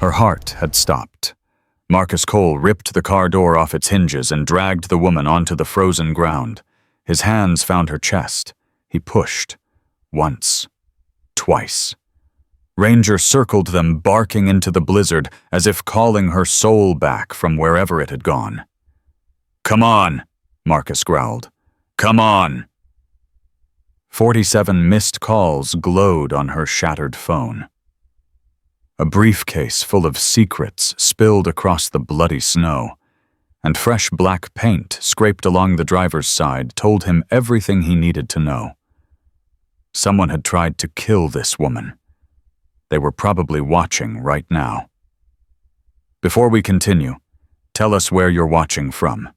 Her heart had stopped. Marcus Cole ripped the car door off its hinges and dragged the woman onto the frozen ground. His hands found her chest. He pushed. Once. Twice. Ranger circled them, barking into the blizzard, as if calling her soul back from wherever it had gone. "Come on," Marcus growled. "Come on." 47 missed calls glowed on her shattered phone. A briefcase full of secrets spilled across the bloody snow, and fresh black paint scraped along the driver's side told him everything he needed to know. Someone had tried to kill this woman. They were probably watching right now. Before we continue, tell us where you're watching from.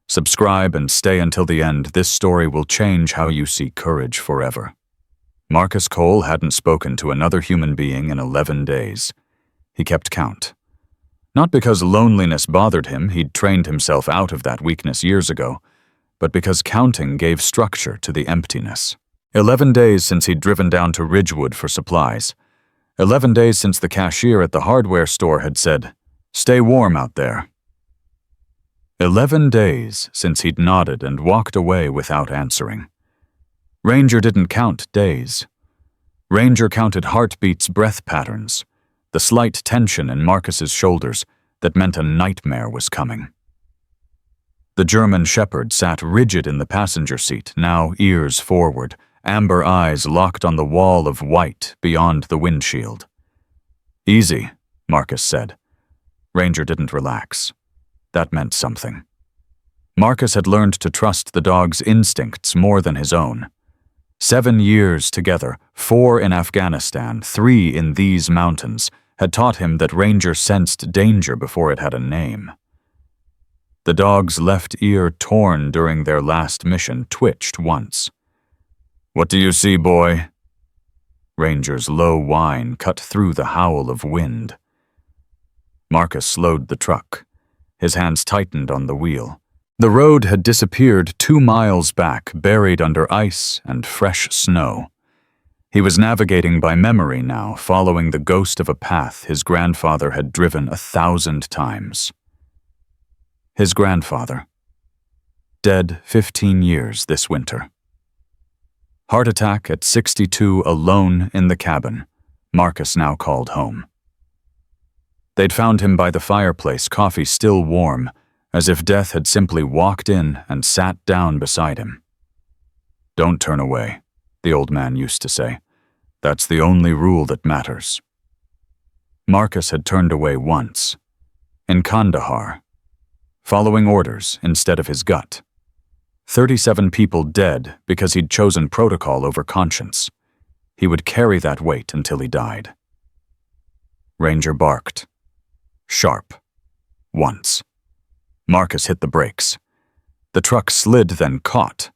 Subscribe and stay until the end. This story will change how you see courage forever. Marcus Cole hadn't spoken to another human being in 11 days. He kept count. Not because loneliness bothered him, he'd trained himself out of that weakness years ago, but because counting gave structure to the emptiness. 11 days since he'd driven down to Ridgewood for supplies. 11 days since the cashier at the hardware store had said, "Stay warm out there." 11 days since he'd nodded and walked away without answering. Ranger didn't count days. Ranger counted heartbeats, breath patterns, the slight tension in Marcus's shoulders that meant a nightmare was coming. The German shepherd sat rigid in the passenger seat, now ears forward, amber eyes locked on the wall of white beyond the windshield. "Easy," Marcus said. Ranger didn't relax. That meant something. Marcus had learned to trust the dog's instincts more than his own. 7 years together, 4 in Afghanistan, 3 in these mountains, had taught him that Ranger sensed danger before it had a name. The dog's left ear, torn during their last mission, twitched once. "What do you see, boy?" Ranger's low whine cut through the howl of wind. Marcus slowed the truck. His hands tightened on the wheel. The road had disappeared 2 miles back, buried under ice and fresh snow. He was navigating by memory now, following the ghost of a path his grandfather had driven 1,000 times. His grandfather. Dead 15 years this winter. Heart attack at 62, alone in the cabin, Marcus now called home. They'd found him by the fireplace, coffee still warm, as if death had simply walked in and sat down beside him. "Don't turn away," the old man used to say. "That's the only rule that matters." Marcus had turned away once, in Kandahar, following orders instead of his gut. 37 people dead because he'd chosen protocol over conscience. He would carry that weight until he died. Ranger barked. Sharp. Once. Marcus hit the brakes. The truck slid, then caught.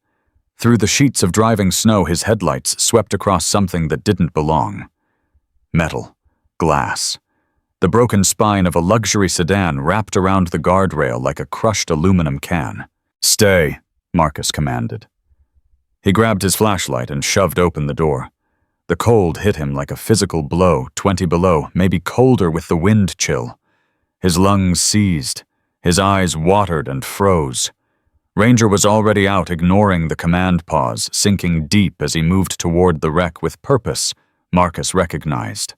Through the sheets of driving snow, his headlights swept across something that didn't belong. Metal. Glass. The broken spine of a luxury sedan wrapped around the guardrail like a crushed aluminum can. "Stay," Marcus commanded. He grabbed his flashlight and shoved open the door. The cold hit him like a physical blow, 20 below, maybe colder with the wind chill. His lungs seized. His eyes watered and froze. Ranger was already out, ignoring the command pause, sinking deep as he moved toward the wreck with purpose, Marcus recognized.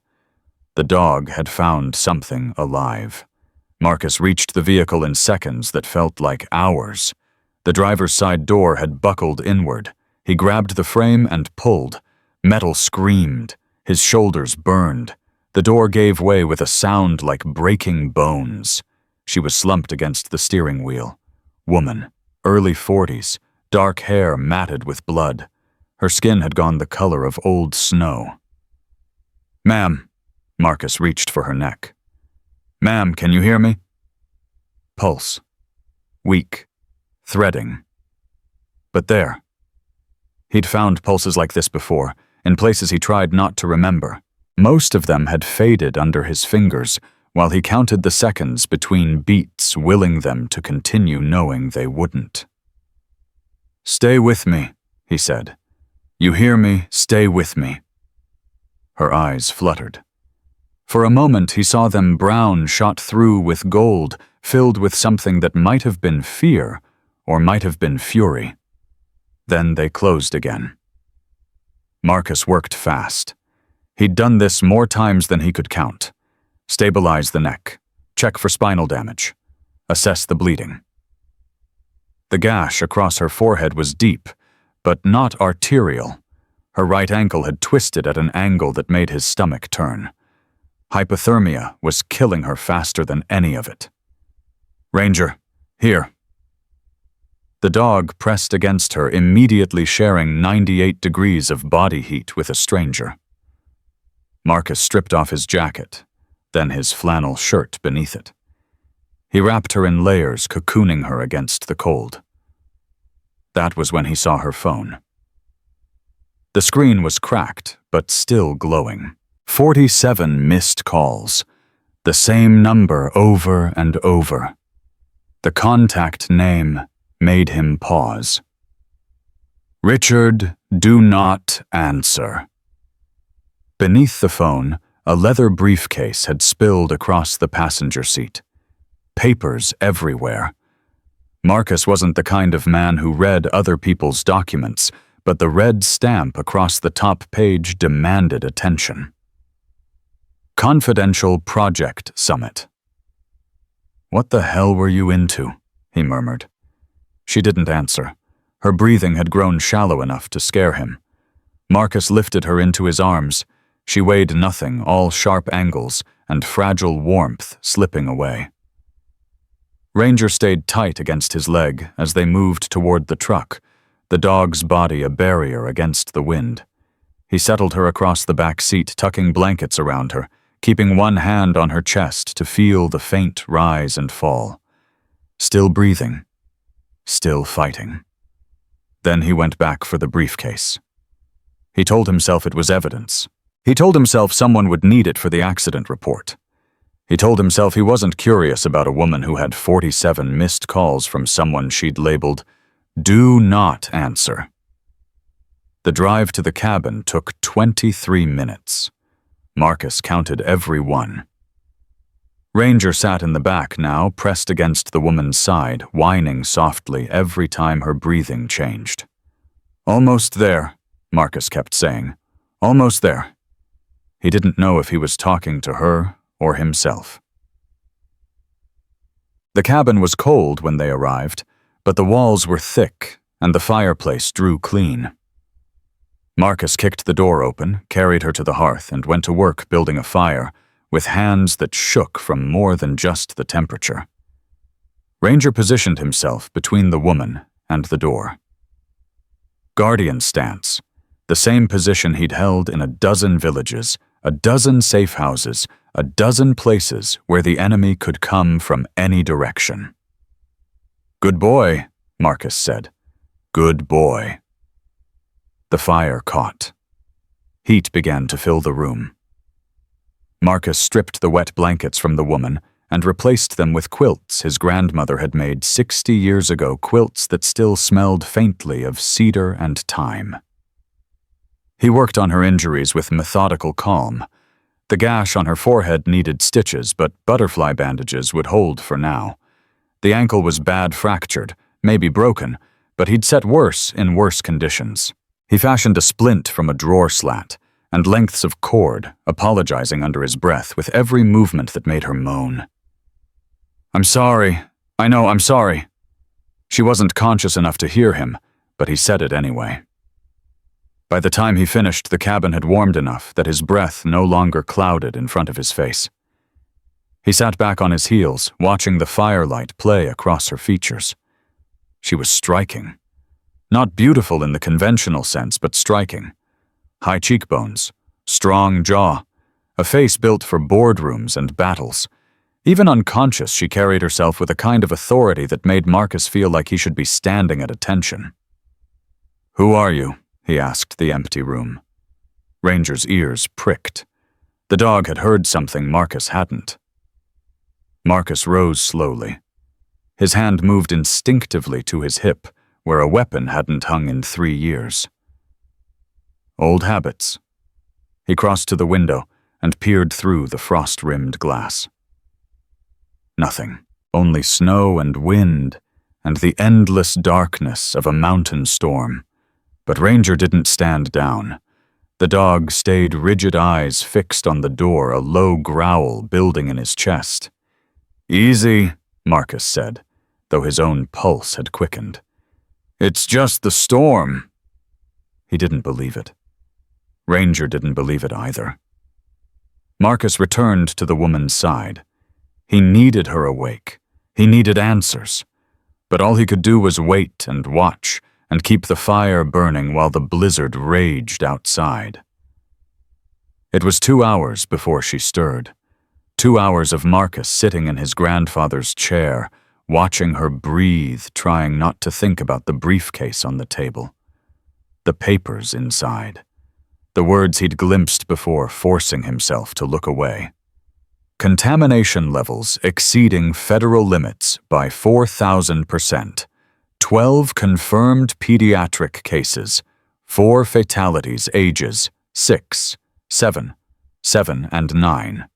The dog had found something alive. Marcus reached the vehicle in seconds that felt like hours. The driver's side door had buckled inward. He grabbed the frame and pulled. Metal screamed. His shoulders burned. The door gave way with a sound like breaking bones. She was slumped against the steering wheel. Woman, early 40s, dark hair matted with blood. Her skin had gone the color of old snow. "Ma'am," Marcus reached for her neck. "Ma'am, can you hear me?" Pulse. Weak. Threading. But there. He'd found pulses like this before, in places he tried not to remember. Most of them had faded under his fingers, while he counted the seconds between beats, willing them to continue knowing they wouldn't. "Stay with me," he said. "You hear me? Stay with me." Her eyes fluttered. For a moment he saw them brown, shot through with gold, filled with something that might have been fear or might have been fury. Then they closed again. Marcus worked fast. He'd done this more times than he could count. Stabilize the neck, check for spinal damage, assess the bleeding. The gash across her forehead was deep, but not arterial. Her right ankle had twisted at an angle that made his stomach turn. Hypothermia was killing her faster than any of it. "Ranger, here." The dog pressed against her, immediately sharing 98 degrees of body heat with a stranger. Marcus stripped off his jacket, then his flannel shirt beneath it. He wrapped her in layers, cocooning her against the cold. That was when he saw her phone. The screen was cracked, but still glowing. 47 missed calls. The same number over and over. The contact name made him pause. "Richard, do not answer." Beneath the phone, a leather briefcase had spilled across the passenger seat. Papers everywhere. Marcus wasn't the kind of man who read other people's documents, but the red stamp across the top page demanded attention. Confidential Project Summit. "What the hell were you into?" he murmured. She didn't answer. Her breathing had grown shallow enough to scare him. Marcus lifted her into his arms. She weighed nothing, all sharp angles and fragile warmth slipping away. Ranger stayed tight against his leg as they moved toward the truck, the dog's body a barrier against the wind. He settled her across the back seat, tucking blankets around her, keeping one hand on her chest to feel the faint rise and fall. Still breathing. Still fighting. Then he went back for the briefcase. He told himself it was evidence. He told himself someone would need it for the accident report. He told himself he wasn't curious about a woman who had 47 missed calls from someone she'd labeled, "Do not answer." The drive to the cabin took 23 minutes. Marcus counted every one. Ranger sat in the back now, pressed against the woman's side, whining softly every time her breathing changed. "Almost there," Marcus kept saying. "Almost there." He didn't know if he was talking to her or himself. The cabin was cold when they arrived, but the walls were thick and the fireplace drew clean. Marcus kicked the door open, carried her to the hearth, and went to work building a fire, with hands that shook from more than just the temperature. Ranger positioned himself between the woman and the door. Guardian stance, the same position he'd held in a dozen villages, a dozen safe houses, a dozen places where the enemy could come from any direction. "Good boy," Marcus said. "Good boy." The fire caught. Heat began to fill the room. Marcus stripped the wet blankets from the woman and replaced them with quilts his grandmother had made 60 years ago, quilts that still smelled faintly of cedar and thyme. He worked on her injuries with methodical calm. The gash on her forehead needed stitches, but butterfly bandages would hold for now. The ankle was bad fractured, maybe broken, but he'd set worse in worse conditions. He fashioned a splint from a drawer slat and lengths of cord, apologizing under his breath with every movement that made her moan. "I'm sorry. I know, I'm sorry." She wasn't conscious enough to hear him, but he said it anyway. By the time he finished, the cabin had warmed enough that his breath no longer clouded in front of his face. He sat back on his heels, watching the firelight play across her features. She was striking. Not beautiful in the conventional sense, but striking. High cheekbones, strong jaw, a face built for boardrooms and battles. Even unconscious, she carried herself with a kind of authority that made Marcus feel like he should be standing at attention. "Who are you?" he asked the empty room. Ranger's ears pricked. The dog had heard something Marcus hadn't. Marcus rose slowly. His hand moved instinctively to his hip, where a weapon hadn't hung in 3 years. Old habits. He crossed to the window and peered through the frost-rimmed glass. Nothing, only snow and wind and the endless darkness of a mountain storm. But Ranger didn't stand down. The dog stayed, rigid eyes fixed on the door, a low growl building in his chest. "Easy," Marcus said, though his own pulse had quickened. "It's just the storm." He didn't believe it. Ranger didn't believe it either. Marcus returned to the woman's side. He needed her awake. He needed answers. But all he could do was wait and watch and keep the fire burning while the blizzard raged outside. It was 2 hours before she stirred. 2 hours of Marcus sitting in his grandfather's chair, watching her breathe, trying not to think about the briefcase on the table. The papers inside. The words he'd glimpsed before, forcing himself to look away. Contamination levels exceeding federal limits by 4,000%. 12 confirmed pediatric cases. 4 fatalities, ages 6, 7, 7, and 9.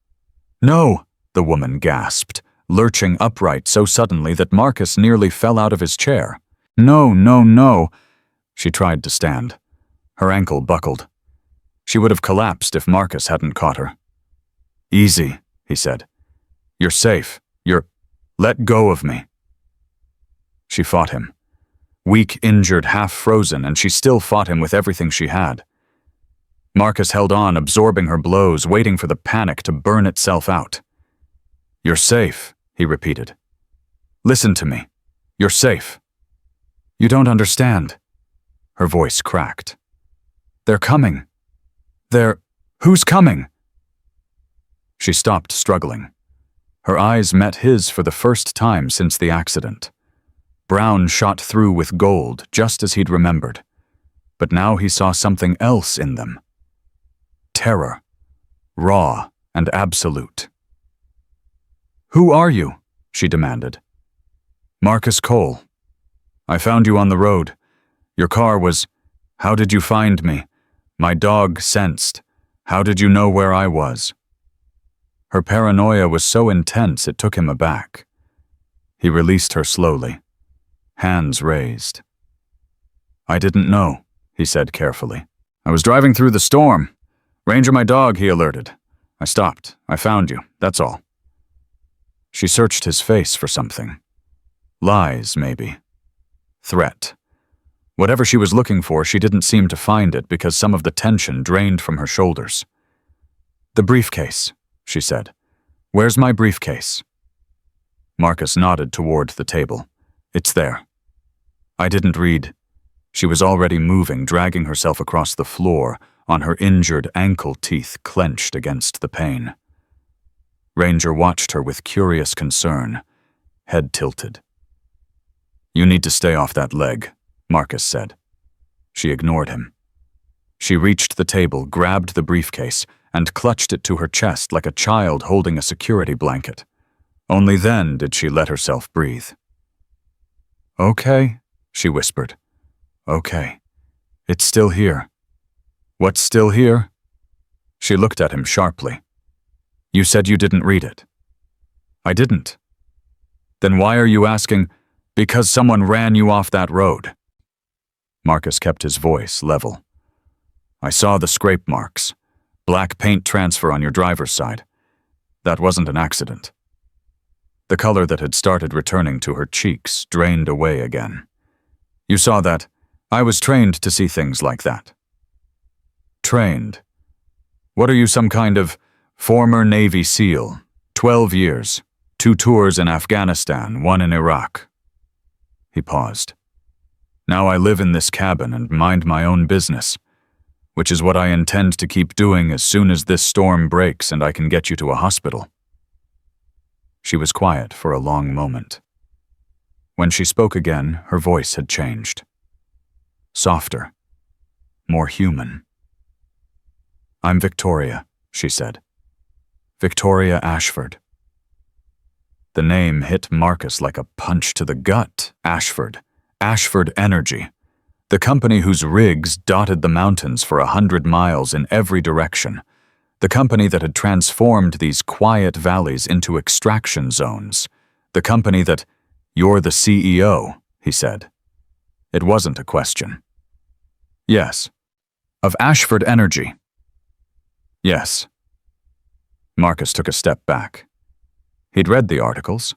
"No!" the woman gasped, lurching upright so suddenly that Marcus nearly fell out of his chair. "No, no, no!" She tried to stand. Her ankle buckled. She would have collapsed if Marcus hadn't caught her. "Easy," he said. "You're safe. Let go of me." She fought him. Weak, injured, half-frozen, and she still fought him with everything she had. Marcus held on, absorbing her blows, waiting for the panic to burn itself out. "You're safe," he repeated. "Listen to me. You're safe." "You don't understand." Her voice cracked. "They're coming. Who's coming?" She stopped struggling. Her eyes met his for the first time since the accident. Brown shot through with gold, just as he'd remembered. But now he saw something else in them. Terror. Raw and absolute. "Who are you?" she demanded. "Marcus Cole. I found you on the road. Your car was... How did you find me? My dog sensed. How did you know where I was?" Her paranoia was so intense it took him aback. He released her slowly, hands raised. "I didn't know," he said carefully. "I was driving through the storm. Ranger, my dog, he alerted. I stopped. I found you, that's all." She searched his face for something. Lies, maybe. Threat. Whatever she was looking for, she didn't seem to find it because some of the tension drained from her shoulders. "The briefcase," she said. "Where's my briefcase?" Marcus nodded toward the table. "It's there." "I didn't read." She was already moving, dragging herself across the floor, on her injured ankle teeth clenched against the pain. Ranger watched her with curious concern, head tilted. "You need to stay off that leg," Marcus said. She ignored him. She reached the table, grabbed the briefcase, and clutched it to her chest like a child holding a security blanket. Only then did she let herself breathe. "Okay," she whispered. "Okay. It's still here." "What's still here?" She looked at him sharply. "You said you didn't read it." "I didn't." "Then why are you asking? Because someone ran you off that road." Marcus kept his voice level. "I saw the scrape marks. Black paint transfer on your driver's side. That wasn't an accident." The color that had started returning to her cheeks drained away again. "You saw that. I was trained to see things like that." "Trained? What are you, some kind of former Navy SEAL? 12 years, 2 tours in Afghanistan, 1 in Iraq." He paused. "Now I live in this cabin and mind my own business, which is what I intend to keep doing as soon as this storm breaks and I can get you to a hospital." She was quiet for a long moment. When she spoke again, her voice had changed. Softer. More human. "I'm Victoria," she said. "Victoria Ashford." The name hit Marcus like a punch to the gut. Ashford. Ashford Energy. The company whose rigs dotted the mountains for 100 miles in every direction. The company that had transformed these quiet valleys into extraction zones. The company that, "You're the CEO," he said. It wasn't a question. Yes. Of Ashford Energy. Yes. Marcus took a step back. He'd read the articles,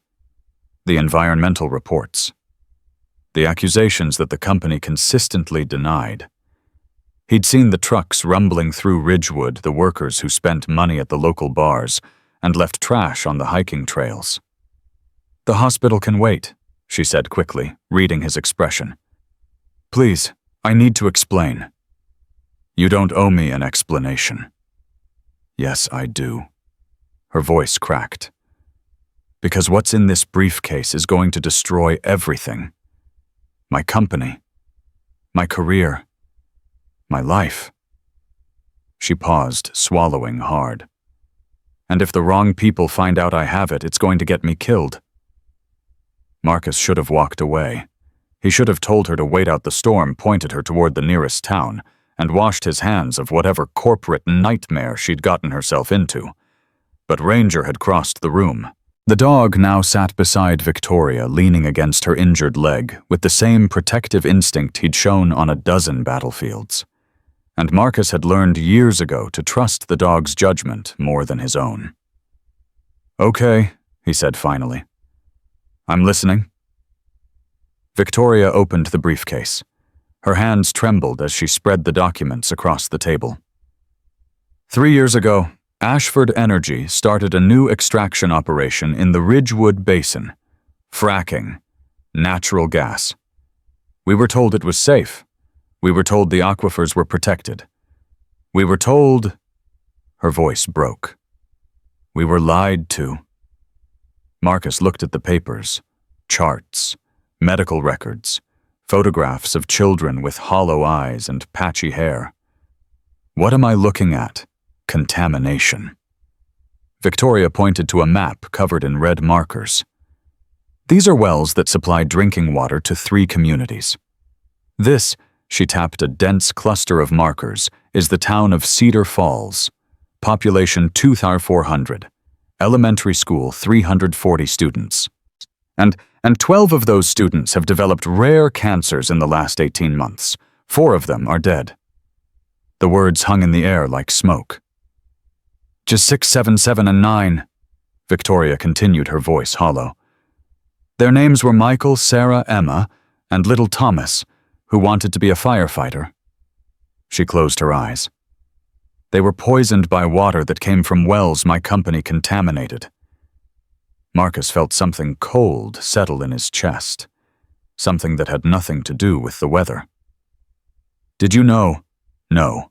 the environmental reports, the accusations that the company consistently denied. He'd seen the trucks rumbling through Ridgewood, the workers who spent money at the local bars and left trash on the hiking trails. "The hospital can wait," she said quickly, reading his expression. "Please, I need to explain." "You don't owe me an explanation." "Yes, I do." Her voice cracked. "Because what's in this briefcase is going to destroy everything. My company, my career, my life." She paused, swallowing hard. "And if the wrong people find out I have it, it's going to get me killed." Marcus should have walked away. He should have told her to wait out the storm, pointed her toward the nearest town, and washed his hands of whatever corporate nightmare she'd gotten herself into. But Ranger had crossed the room. The dog now sat beside Victoria, leaning against her injured leg, with the same protective instinct he'd shown on a dozen battlefields. And Marcus had learned years ago to trust the dog's judgment more than his own. "Okay," he said finally. "I'm listening." Victoria opened the briefcase. Her hands trembled as she spread the documents across the table. 3 years ago, Ashford Energy started a new extraction operation in the Ridgewood Basin. Fracking. Natural gas. We were told it was safe. We were told the aquifers were protected. We were told... Her voice broke. We were lied to. Marcus looked at the papers, charts, medical records, photographs of children with hollow eyes and patchy hair. What am I looking at? Contamination. Victoria pointed to a map covered in red markers. These are wells that supply drinking water to 3 communities. This, she tapped a dense cluster of markers, is the town of Cedar Falls. Population 2,400. Elementary school 340 students. And 12 of those students have developed rare cancers in the last 18 months. 4 of them are dead. The words hung in the air like smoke. Just 6, 7, 7, and 9, Victoria continued, her voice hollow. Their names were Michael, Sarah, Emma, and little Thomas, who wanted to be a firefighter. She closed her eyes. They were poisoned by water that came from wells my company contaminated. Marcus felt something cold settle in his chest, something that had nothing to do with the weather. Did you know? No.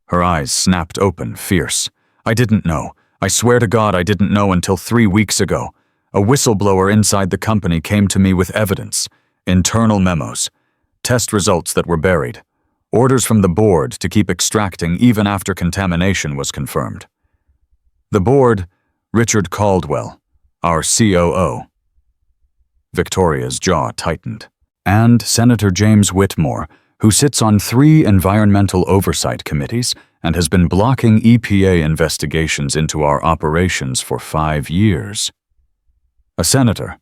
Her eyes snapped open, fierce. I didn't know. I swear to God I didn't know until 3 weeks ago. A whistleblower inside the company came to me with evidence, internal memos, test results that were buried, orders from the board to keep extracting even after contamination was confirmed. The board, Richard Caldwell, our COO. Victoria's jaw tightened. And Senator James Whitmore, who sits on 3 environmental oversight committees and has been blocking EPA investigations into our operations for 5 years. A senator.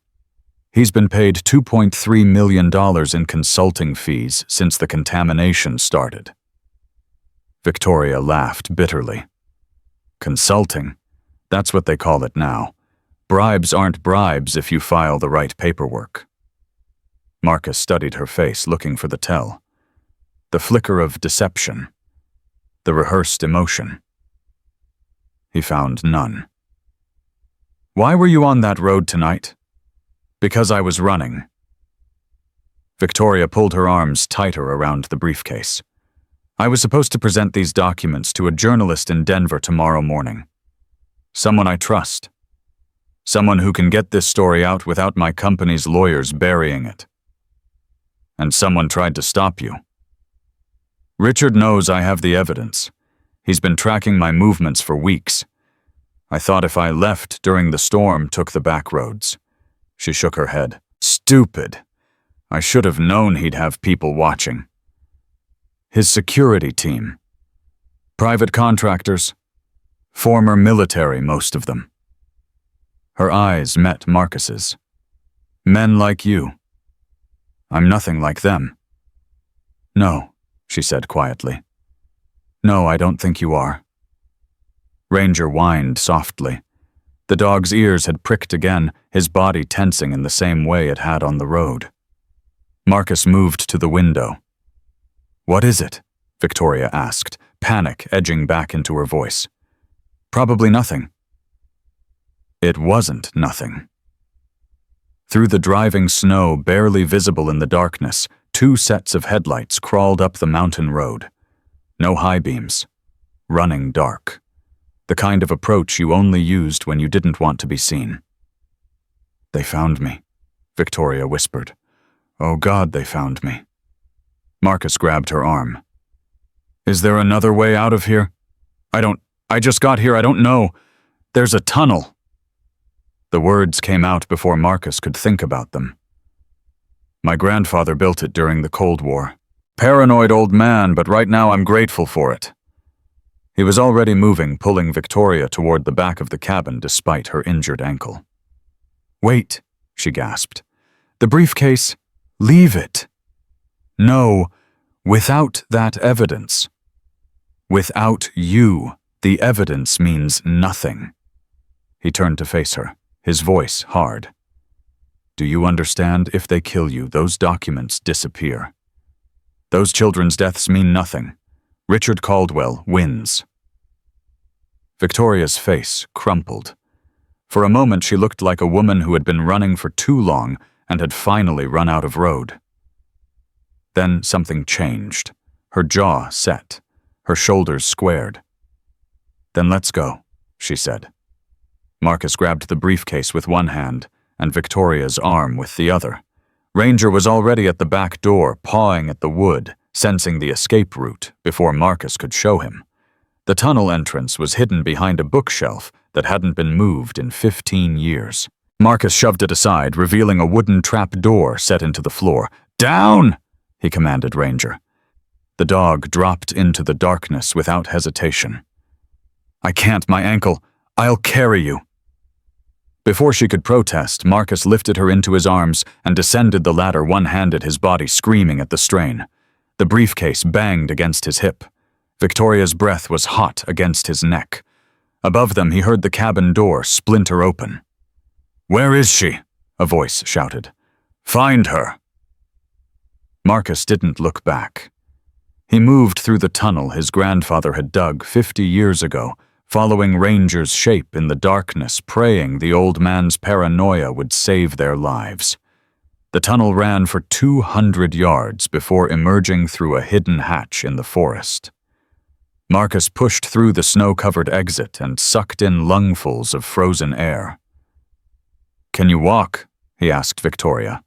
He's been paid $2.3 million in consulting fees since the contamination started. Victoria laughed bitterly. Consulting? That's what they call it now. Bribes aren't bribes if you file the right paperwork. Marcus studied her face, looking for the tell. The flicker of deception. The rehearsed emotion. He found none. Why were you on that road tonight? Because I was running. Victoria pulled her arms tighter around the briefcase. I was supposed to present these documents to a journalist in Denver tomorrow morning. Someone I trust. Someone who can get this story out without my company's lawyers burying it. And someone tried to stop you. Richard knows I have the evidence. He's been tracking my movements for weeks. I thought if I left during the storm, took the back roads. She shook her head. Stupid. I should have known he'd have people watching. His security team. Private contractors. Former military, most of them. Her eyes met Marcus's. Men like you. I'm nothing like them. No, she said quietly. No, I don't think you are. Ranger whined softly. The dog's ears had pricked again, his body tensing in the same way it had on the road. Marcus moved to the window. What is it? Victoria asked, panic edging back into her voice. Probably nothing. It wasn't nothing. Through the driving snow, barely visible in the darkness, 2 sets of headlights crawled up the mountain road. No high beams. Running dark. The kind of approach you only used when you didn't want to be seen. They found me, Victoria whispered. Oh God, they found me. Marcus grabbed her arm. Is there another way out of here? I just got here, I don't know. There's a tunnel. The words came out before Marcus could think about them. My grandfather built it during the Cold War. Paranoid old man, but right now I'm grateful for it. He was already moving, pulling Victoria toward the back of the cabin despite her injured ankle. Wait, she gasped. The briefcase, leave it. No, without that evidence. Without you, the evidence means nothing. He turned to face her, his voice hard. Do you understand? If they kill you, those documents disappear. Those children's deaths mean nothing. Richard Caldwell wins. Victoria's face crumpled. For a moment she looked like a woman who had been running for too long and had finally run out of road. Then something changed. Her jaw set, her shoulders squared. Then let's go, she said. Marcus grabbed the briefcase with one hand and Victoria's arm with the other. Ranger was already at the back door, pawing at the wood, sensing the escape route before Marcus could show him. The tunnel entrance was hidden behind a bookshelf that hadn't been moved in 15 years. Marcus shoved it aside, revealing a wooden trap door set into the floor. Down! He commanded Ranger. The dog dropped into the darkness without hesitation. I can't, my ankle. I'll carry you. Before she could protest, Marcus lifted her into his arms and descended the ladder one-handed, his body screaming at the strain. The briefcase banged against his hip. Victoria's breath was hot against his neck. Above them, he heard the cabin door splinter open. Where is she? A voice shouted. Find her. Marcus didn't look back. He moved through the tunnel his grandfather had dug 50 years ago, following Ranger's shape in the darkness, praying the old man's paranoia would save their lives. The tunnel ran for 200 yards before emerging through a hidden hatch in the forest. Marcus pushed through the snow-covered exit and sucked in lungfuls of frozen air. Can you walk? He asked Victoria.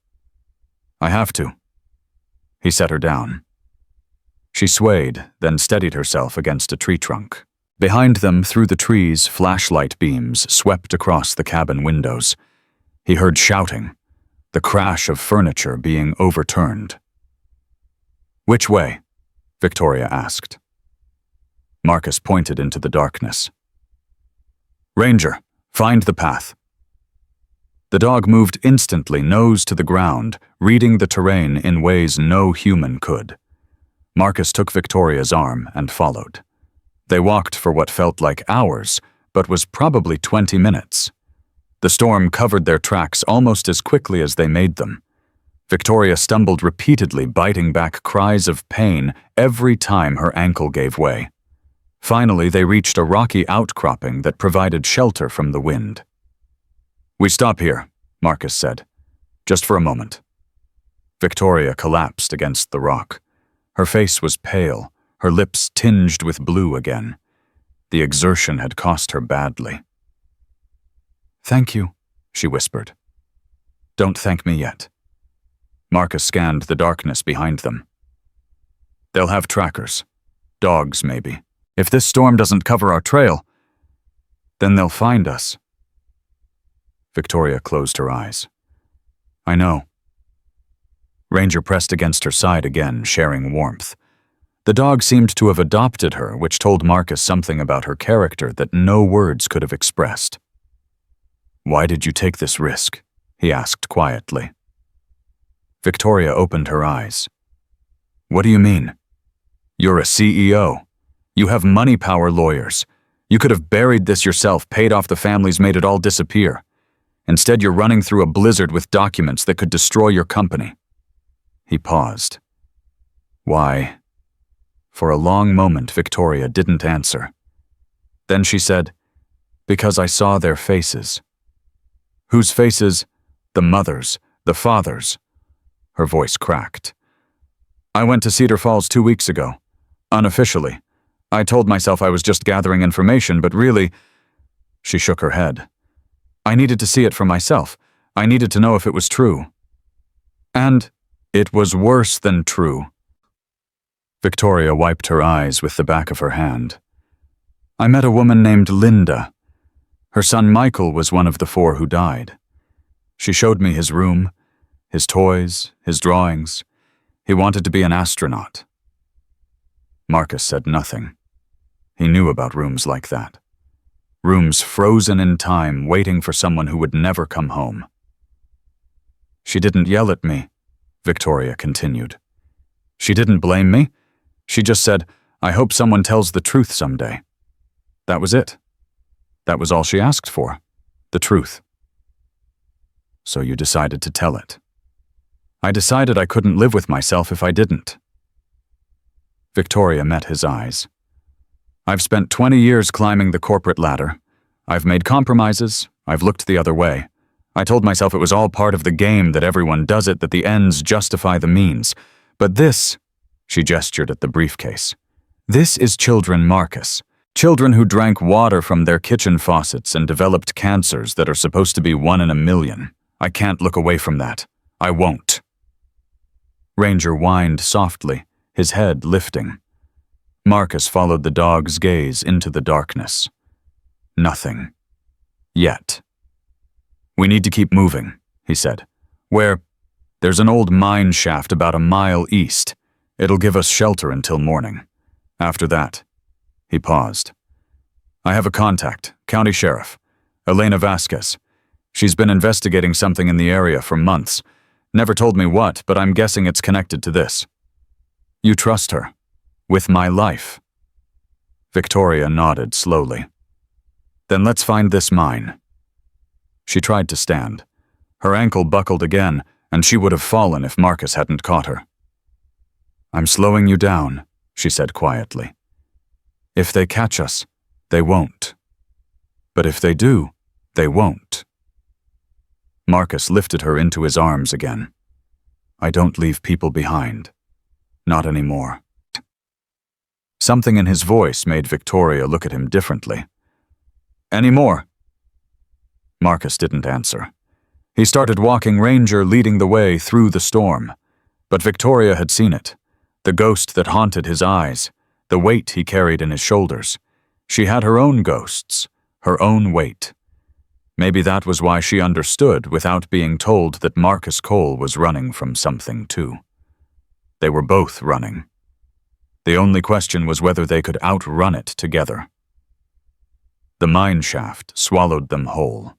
I have to. He set her down. She swayed, then steadied herself against a tree trunk. Behind them, through the trees, flashlight beams swept across the cabin windows. He heard shouting, the crash of furniture being overturned. Which way? Victoria asked. Marcus pointed into the darkness. Ranger, find the path. The dog moved instantly, nose to the ground, reading the terrain in ways no human could. Marcus took Victoria's arm and followed. They walked for what felt like hours, but was probably 20 minutes. The storm covered their tracks almost as quickly as they made them. Victoria stumbled repeatedly, biting back cries of pain every time her ankle gave way. Finally, they reached a rocky outcropping that provided shelter from the wind. We stop here, Marcus said. Just for a moment. Victoria collapsed against the rock. Her face was pale, her lips tinged with blue again. The exertion had cost her badly. Thank you, she whispered. Don't thank me yet. Marcus scanned the darkness behind them. They'll have trackers. Dogs, maybe. If this storm doesn't cover our trail, then they'll find us. Victoria closed her eyes. I know. Ranger pressed against her side again, sharing warmth. The dog seemed to have adopted her, which told Marcus something about her character that no words could have expressed. "Why did you take this risk?" he asked quietly. Victoria opened her eyes. "What do you mean? You're a CEO. You have money power lawyers. You could have buried this yourself, paid off the families, made it all disappear. Instead, you're running through a blizzard with documents that could destroy your company." He paused. "Why?" For a long moment, Victoria didn't answer. Then she said, "Because I saw their faces." "Whose faces?" "The mothers, the fathers." Her voice cracked. "I went to Cedar Falls 2 weeks ago. Unofficially. I told myself I was just gathering information, but really—" She shook her head. "I needed to see it for myself. I needed to know if it was true. And it was worse than true." Victoria wiped her eyes with the back of her hand. "I met a woman named Linda. Her son Michael was one of the 4 who died. She showed me his room, his toys, his drawings. He wanted to be an astronaut." Marcus said nothing. He knew about rooms like that. Rooms frozen in time, waiting for someone who would never come home. "She didn't yell at me," Victoria continued. "She didn't blame me. She just said, 'I hope someone tells the truth someday.' That was it. That was all she asked for. The truth." "So you decided to tell it." "I decided I couldn't live with myself if I didn't." Victoria met his eyes. "I've spent 20 years climbing the corporate ladder. I've made compromises. I've looked the other way. I told myself it was all part of the game, that everyone does it, that the ends justify the means. But this," she gestured at the briefcase, "this is children, Marcus. Children who drank water from their kitchen faucets and developed cancers that are supposed to be 1 in a million. I can't look away from that. I won't." Ranger whined softly, his head lifting. Marcus followed the dog's gaze into the darkness. Nothing. Yet. "We need to keep moving," he said. There's an old mine shaft about a mile east. It'll give us shelter until morning. After that," he paused. "I have a contact, county sheriff, Elena Vasquez. She's been investigating something in the area for months. Never told me what, but I'm guessing it's connected to this. You trust her? With my life?" Victoria nodded slowly. "Then let's find this mine." She tried to stand. Her ankle buckled again, and she would have fallen if Marcus hadn't caught her. "I'm slowing you down," she said quietly. "If they catch us, they won't. But if they do, they won't." Marcus lifted her into his arms again. "I don't leave people behind. Not anymore." Something in his voice made Victoria look at him differently. "Any more?" Marcus didn't answer. He started walking, Ranger leading the way through the storm. But Victoria had seen it. The ghost that haunted his eyes, the weight he carried in his shoulders. She had her own ghosts, her own weight. Maybe that was why she understood without being told that Marcus Cole was running from something too. They were both running. The only question was whether they could outrun it together. The mine shaft swallowed them whole.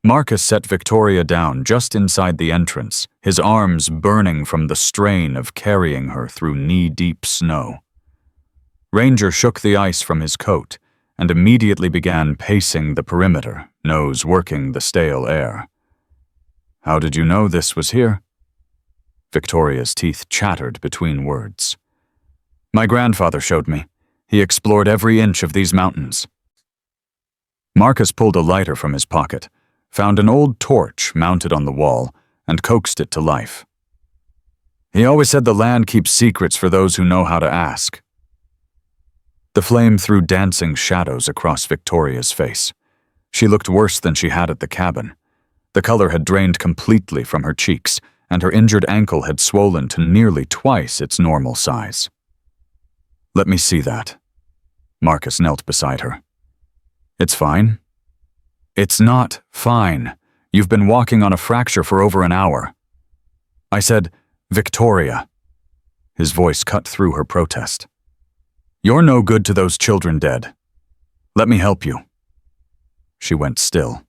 Marcus set Victoria down just inside the entrance, his arms burning from the strain of carrying her through knee-deep snow. Ranger shook the ice from his coat and immediately began pacing the perimeter, nose working the stale air. "How did you know this was here?" Victoria's teeth chattered between words. "My grandfather showed me. He explored every inch of these mountains." Marcus pulled a lighter from his pocket, found an old torch mounted on the wall, and coaxed it to life. "He always said the land keeps secrets for those who know how to ask." The flame threw dancing shadows across Victoria's face. She looked worse than she had at the cabin. The color had drained completely from her cheeks, and her injured ankle had swollen to nearly twice its normal size. "Let me see that." Marcus knelt beside her. "It's fine." "It's not fine. You've been walking on a fracture for over an hour." I said, "Victoria." His voice cut through her protest. "You're no good to those children dead. Let me help you." She went still.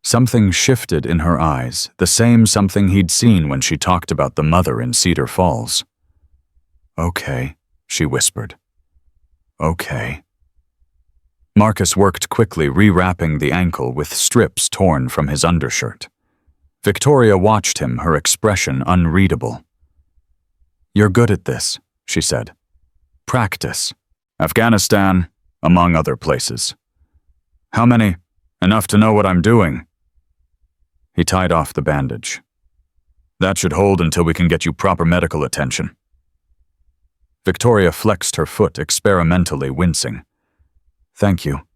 Something shifted in her eyes, the same something he'd seen when she talked about the mother in Cedar Falls. "Okay," she whispered. "Okay." Marcus worked quickly, rewrapping the ankle with strips torn from his undershirt. Victoria watched him, her expression unreadable. "You're good at this," she said. "Practice. Afghanistan, among other places." "How many? Enough to know what I'm doing." He tied off the bandage. "That should hold until we can get you proper medical attention." Victoria flexed her foot, experimentally wincing. "Thank you."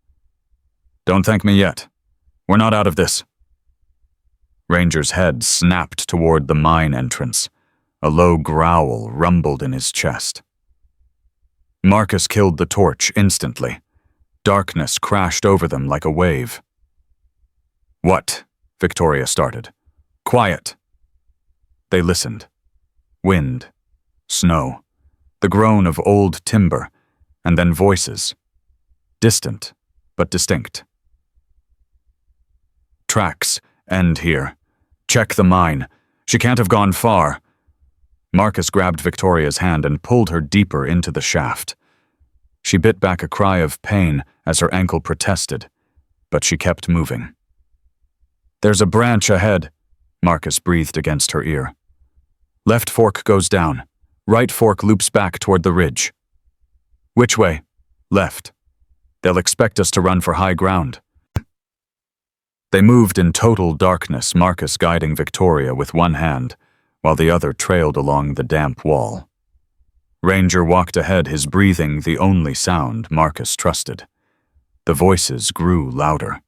"Don't thank me yet. We're not out of this." Ranger's head snapped toward the mine entrance. A low growl rumbled in his chest. Marcus killed the torch instantly. Darkness crashed over them like a wave. "What?" Victoria started. "Quiet." They listened. Wind, snow, the groan of old timber, and then voices. Distant, but distinct. "Tracks end here. Check the mine. She can't have gone far." Marcus grabbed Victoria's hand and pulled her deeper into the shaft. She bit back a cry of pain as her ankle protested, but she kept moving. "There's a branch ahead," Marcus breathed against her ear. "Left fork goes down. Right fork loops back toward the ridge." "Which way?" "Left. They'll expect us to run for high ground." They moved in total darkness, Marcus guiding Victoria with one hand, while the other trailed along the damp wall. Ranger walked ahead, his breathing the only sound Marcus trusted. The voices grew louder.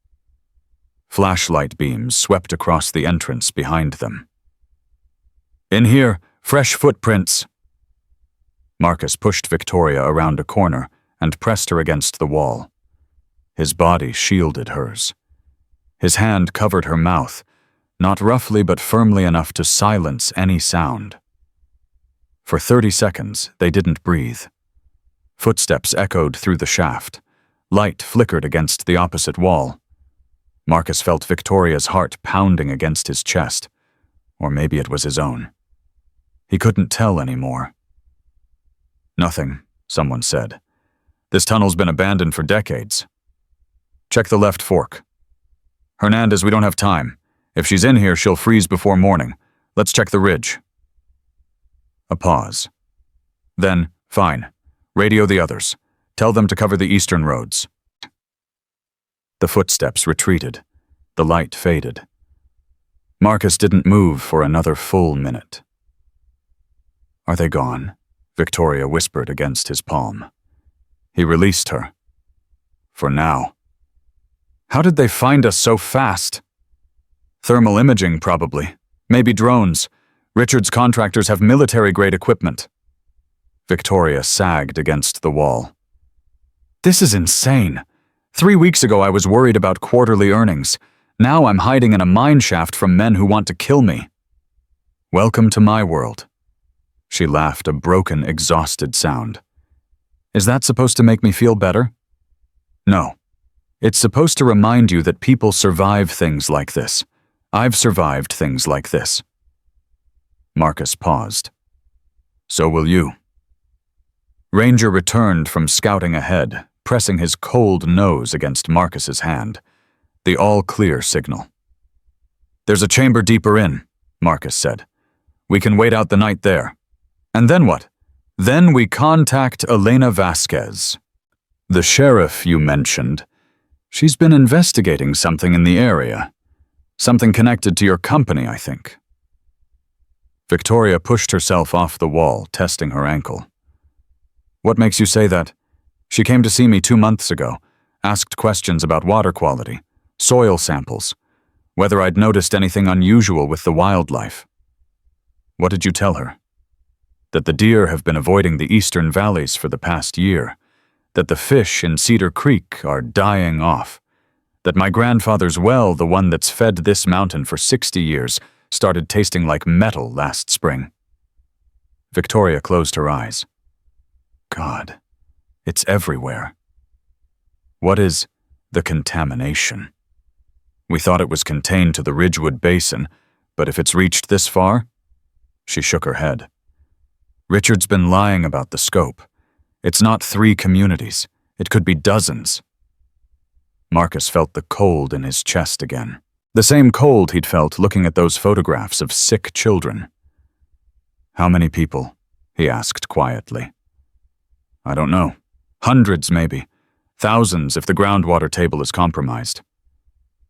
Flashlight beams swept across the entrance behind them. "In here, fresh footprints." Marcus pushed Victoria around a corner and pressed her against the wall. His body shielded hers. His hand covered her mouth, not roughly but firmly enough to silence any sound. For 30 seconds, they didn't breathe. Footsteps echoed through the shaft. Light flickered against the opposite wall. Marcus felt Victoria's heart pounding against his chest, or maybe it was his own. He couldn't tell anymore. "Nothing," someone said. "This tunnel's been abandoned for decades." "Check the left fork." "Hernandez, we don't have time. If she's in here, she'll freeze before morning. Let's check the ridge." A pause. Then, "Fine. Radio the others. Tell them to cover the eastern roads." The footsteps retreated. The light faded. Marcus didn't move for another full minute. "Are they gone?" Victoria whispered against his palm. He released her. "For now." "How did they find us so fast?" "Thermal imaging, probably. Maybe drones. Richard's contractors have military-grade equipment." Victoria sagged against the wall. "This is insane. 3 weeks ago I was worried about quarterly earnings. Now I'm hiding in a mine shaft from men who want to kill me." "Welcome to my world." She laughed, a broken, exhausted sound. "Is that supposed to make me feel better?" "No. It's supposed to remind you that people survive things like this. I've survived things like this." Marcus paused. "So will you." Ranger returned from scouting ahead, pressing his cold nose against Marcus's hand. The all-clear signal. "There's a chamber deeper in," Marcus said. "We can wait out the night there." "And then what?" "Then we contact Elena Vasquez. The sheriff you mentioned. She's been investigating something in the area. Something connected to your company, I think." Victoria pushed herself off the wall, testing her ankle. "What makes you say that?" "She came to see me 2 months ago, asked questions about water quality, soil samples, whether I'd noticed anything unusual with the wildlife." "What did you tell her?" "That the deer have been avoiding the eastern valleys for the past year, that the fish in Cedar Creek are dying off, that my grandfather's well, the one that's fed this mountain for 60 years, started tasting like metal last spring." Victoria closed her eyes. God, it's everywhere. What is the contamination? We thought it was contained to the Ridgewood Basin, but if it's reached this far? She shook her head. Richard's been lying about the scope. It's not 3 communities. It could be dozens. Marcus felt the cold in his chest again. The same cold he'd felt looking at those photographs of sick children. How many people? He asked quietly. I don't know. Hundreds, maybe. Thousands if the groundwater table is compromised.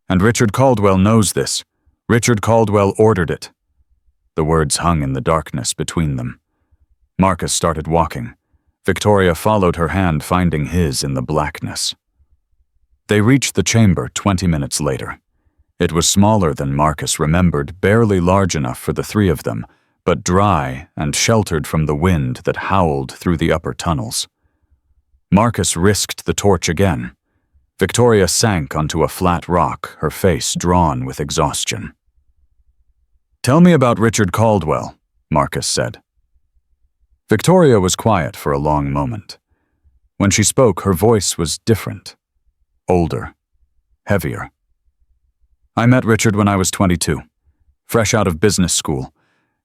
And Richard Caldwell knows this. Richard Caldwell ordered it. The words hung in the darkness between them. Marcus started walking. Victoria followed her hand, finding his in the blackness. They reached the chamber 20 minutes later. It was smaller than Marcus remembered, barely large enough for the 3 of them, but dry and sheltered from the wind that howled through the upper tunnels. Marcus risked the torch again. Victoria sank onto a flat rock, her face drawn with exhaustion. Tell me about Richard Caldwell, Marcus said. Victoria was quiet for a long moment. When she spoke, her voice was different. Older. Heavier. I met Richard when I was 22. Fresh out of business school.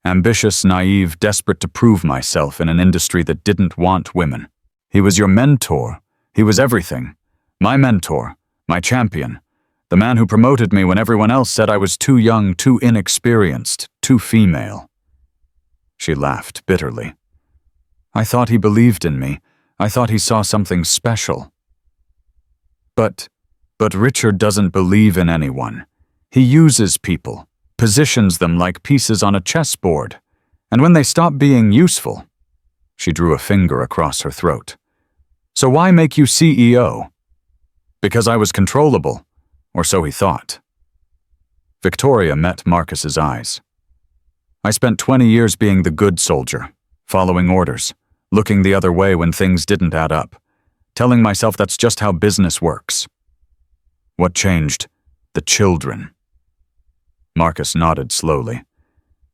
Ambitious, naive, desperate to prove myself in an industry that didn't want women. He was your mentor. He was everything. My mentor. My champion. The man who promoted me when everyone else said I was too young, too inexperienced, too female. She laughed bitterly. I thought he believed in me. I thought he saw something special. But Richard doesn't believe in anyone. He uses people, positions them like pieces on a chessboard, and when they stop being useful, she drew a finger across her throat. So why make you CEO? Because I was controllable, or so he thought. Victoria met Marcus's eyes. I spent 20 years being the good soldier, following orders, looking the other way when things didn't add up, telling myself that's just how business works. What changed? The children. Marcus nodded slowly.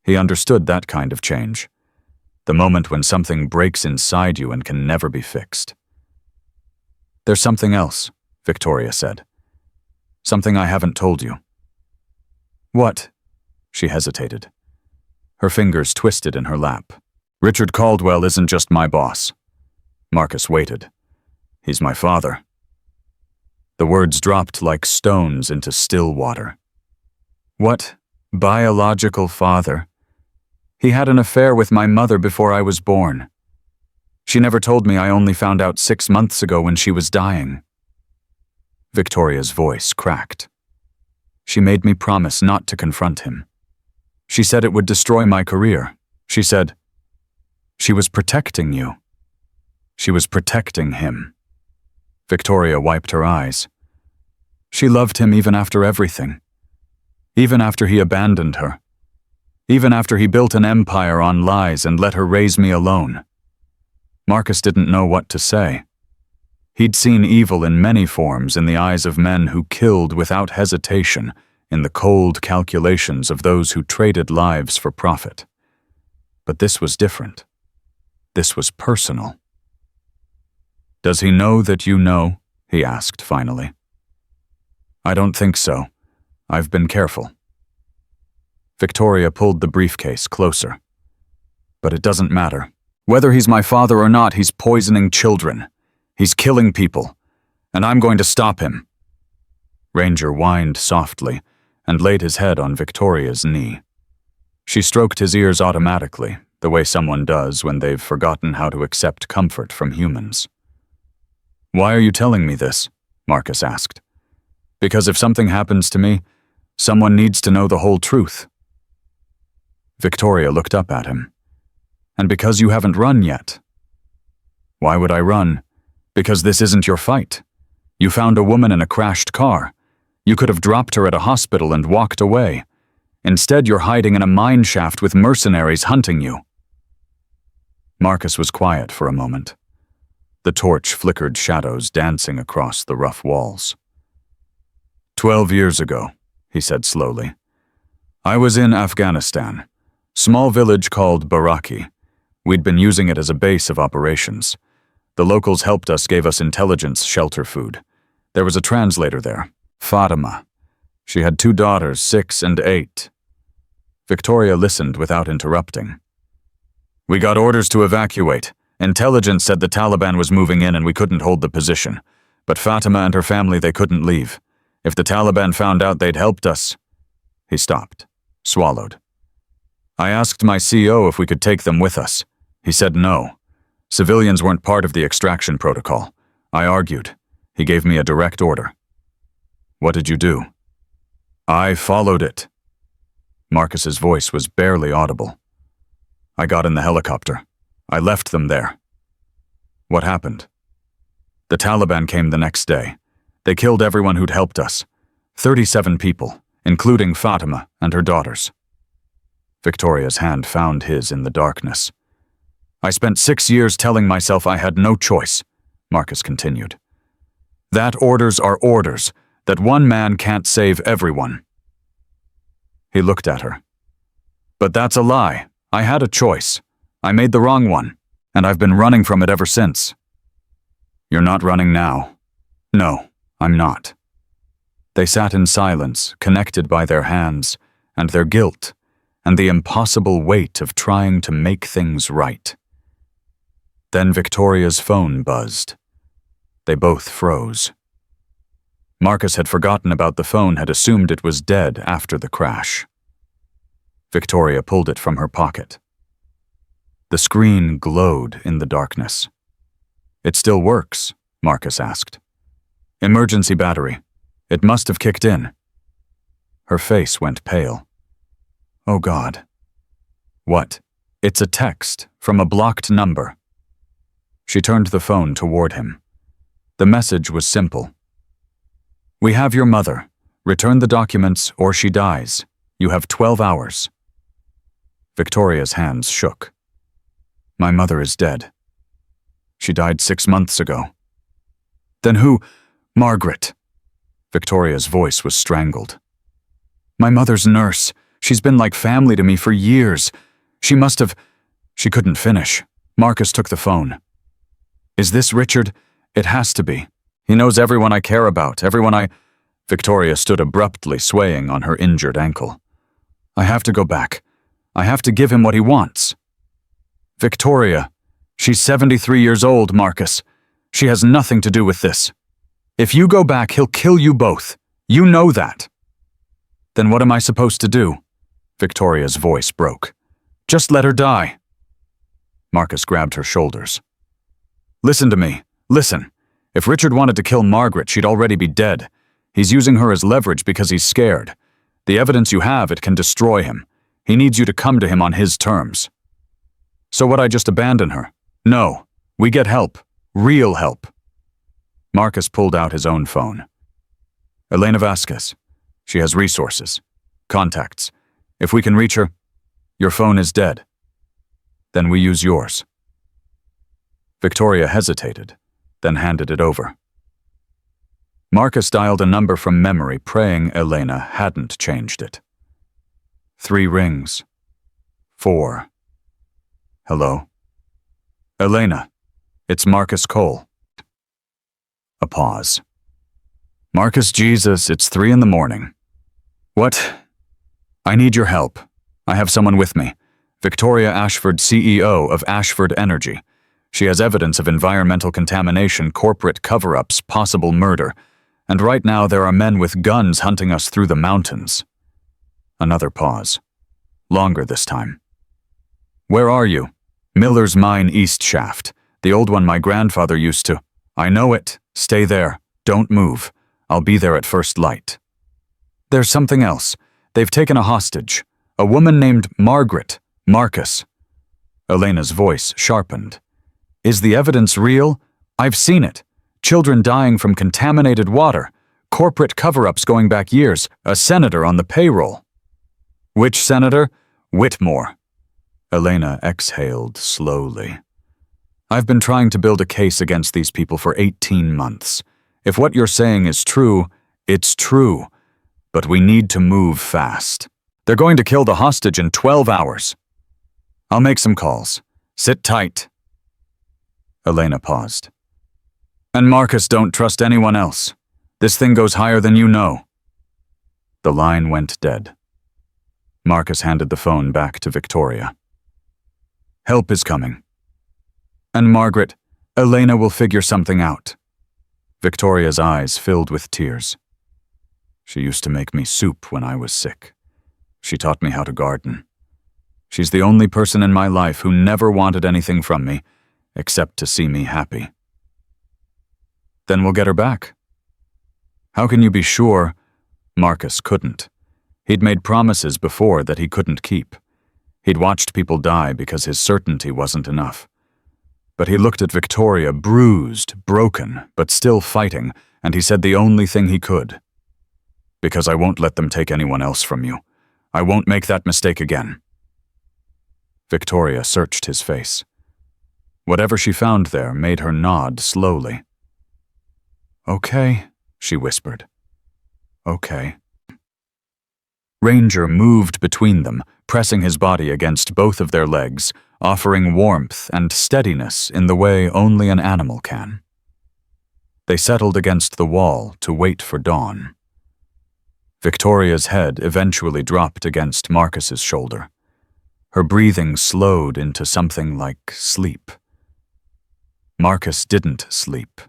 He understood that kind of change. The moment when something breaks inside you and can never be fixed. There's something else, Victoria said. Something I haven't told you. What? She hesitated. Her fingers twisted in her lap. Richard Caldwell isn't just my boss. Marcus waited. He's my father. The words dropped like stones into still water. What? Biological father? He had an affair with my mother before I was born. She never told me. I only found out 6 months ago when she was dying. Victoria's voice cracked. She made me promise not to confront him. She said it would destroy my career. She said, she was protecting you. She was protecting him. Victoria wiped her eyes. She loved him even after everything. Even after he abandoned her. Even after he built an empire on lies and let her raise me alone. Marcus didn't know what to say. He'd seen evil in many forms in the eyes of men who killed without hesitation in the cold calculations of those who traded lives for profit. But this was different. This was personal. Does he know that you know? He asked finally. I don't think so. I've been careful. Victoria pulled the briefcase closer. But it doesn't matter. Whether he's my father or not, he's poisoning children. He's killing people. And I'm going to stop him. Ranger whined softly and laid his head on Victoria's knee. She stroked his ears automatically, the way someone does when they've forgotten how to accept comfort from humans. Why are you telling me this? Marcus asked. Because if something happens to me, someone needs to know the whole truth. Victoria looked up at him. And because you haven't run yet. Why would I run? Because this isn't your fight. You found a woman in a crashed car. You could have dropped her at a hospital and walked away. Instead, you're hiding in a mine shaft with mercenaries hunting you. Marcus was quiet for a moment. The torch flickered shadows dancing across the rough walls. 12 years ago, he said slowly. I was in Afghanistan, small village called Baraki. We'd been using it as a base of operations. The locals helped us, gave us intelligence, shelter, food. There was a translator there, Fatima. She had 2 daughters, 6 and 8. Victoria listened without interrupting. We got orders to evacuate. Intelligence said the Taliban was moving in and we couldn't hold the position. But Fatima and her family, they couldn't leave. If the Taliban found out, they'd helped us. He stopped, swallowed. I asked my CO if we could take them with us. He said no. Civilians weren't part of the extraction protocol. I argued. He gave me a direct order. What did you do? I followed it. Marcus's voice was barely audible. I got in the helicopter. I left them there. What happened? The Taliban came the next day. They killed everyone who'd helped us. 37 people, including Fatima and her daughters. Victoria's hand found his in the darkness. I spent 6 years telling myself I had no choice, Marcus continued. That orders are orders, that one man can't save everyone. He looked at her. But that's a lie. I had a choice. I made the wrong one, and I've been running from it ever since. You're not running now. No, I'm not. They sat in silence, connected by their hands, and their guilt, and the impossible weight of trying to make things right. Then Victoria's phone buzzed. They both froze. Marcus had forgotten about the phone, had assumed it was dead after the crash. Victoria pulled it from her pocket. The screen glowed in the darkness. It still works, Marcus asked. Emergency battery. It must have kicked in. Her face went pale. Oh God. What? It's a text from a blocked number. She turned the phone toward him. The message was simple. We have your mother. Return the documents or she dies. You have 12 hours. Victoria's hands shook. My mother is dead. She died 6 months ago. Then who? Margaret. Victoria's voice was strangled. My mother's nurse. She's been like family to me for years. She must have... She couldn't finish. Marcus took the phone. Is this Richard? It has to be. He knows everyone I care about, everyone I... Victoria stood abruptly, swaying on her injured ankle. I have to go back. I have to give him what he wants. Victoria. She's 73 years old, Marcus. She has nothing to do with this. If you go back, he'll kill you both. You know that. Then what am I supposed to do? Victoria's voice broke. Just let her die. Marcus grabbed her shoulders. Listen to me. Listen. If Richard wanted to kill Margaret, she'd already be dead. He's using her as leverage because he's scared. The evidence you have, it can destroy him. He needs you to come to him on his terms. So would I just abandon her? No. We get help. Real help. Marcus pulled out his own phone. Elena Vasquez. She has resources. Contacts. If we can reach her, your phone is dead. Then we use yours. Victoria hesitated, then handed it over. Marcus dialed a number from memory, praying Elena hadn't changed it. 3 rings. 4. Hello? Elena, it's Marcus Cole. A pause. Marcus, Jesus, it's 3 a.m. What? I need your help. I have someone with me. Victoria Ashford, CEO of Ashford Energy. She has evidence of environmental contamination, corporate cover-ups, possible murder. And right now there are men with guns hunting us through the mountains. Another pause. Longer this time. Where are you? Miller's Mine East Shaft. The old one my grandfather used to. I know it. Stay there. Don't move. I'll be there at first light. There's something else. They've taken a hostage. A woman named Margaret. Marcus. Elena's voice sharpened. Is the evidence real? I've seen it. Children dying from contaminated water. Corporate cover-ups going back years. A senator on the payroll. Which senator? Whitmore. Elena exhaled slowly. I've been trying to build a case against these people for 18 months. If what you're saying is true, it's true. But we need to move fast. They're going to kill the hostage in 12 hours. I'll make some calls. Sit tight. Elena paused. And Marcus, don't trust anyone else. This thing goes higher than you know. The line went dead. Marcus handed the phone back to Victoria. Help is coming. And Margaret, Elena will figure something out. Victoria's eyes filled with tears. She used to make me soup when I was sick. She taught me how to garden. She's the only person in my life who never wanted anything from me, except to see me happy. Then we'll get her back. How can you be sure? Marcus couldn't. He'd made promises before that he couldn't keep. He'd watched people die because his certainty wasn't enough. But he looked at Victoria, bruised, broken, but still fighting, and he said the only thing he could. Because I won't let them take anyone else from you. I won't make that mistake again. Victoria searched his face. Whatever she found there made her nod slowly. Okay, she whispered. Okay. Ranger moved between them, pressing his body against both of their legs, offering warmth and steadiness in the way only an animal can. They settled against the wall to wait for dawn. Victoria's head eventually dropped against Marcus's shoulder. Her breathing slowed into something like sleep. Marcus didn't sleep.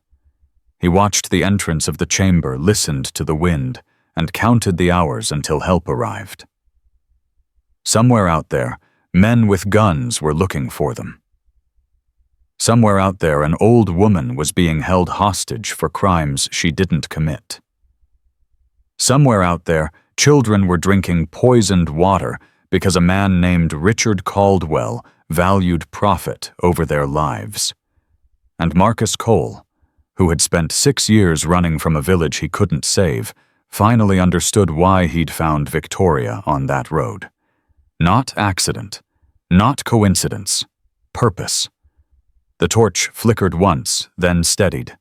He watched the entrance of the chamber, listened to the wind, and counted the hours until help arrived. Somewhere out there, men with guns were looking for them. Somewhere out there, an old woman was being held hostage for crimes she didn't commit. Somewhere out there, children were drinking poisoned water because a man named Richard Caldwell valued profit over their lives. And Marcus Cole, who had spent 6 years running from a village he couldn't save, finally understood why he'd found Victoria on that road. Not accident, not coincidence, purpose. The torch flickered once, then steadied.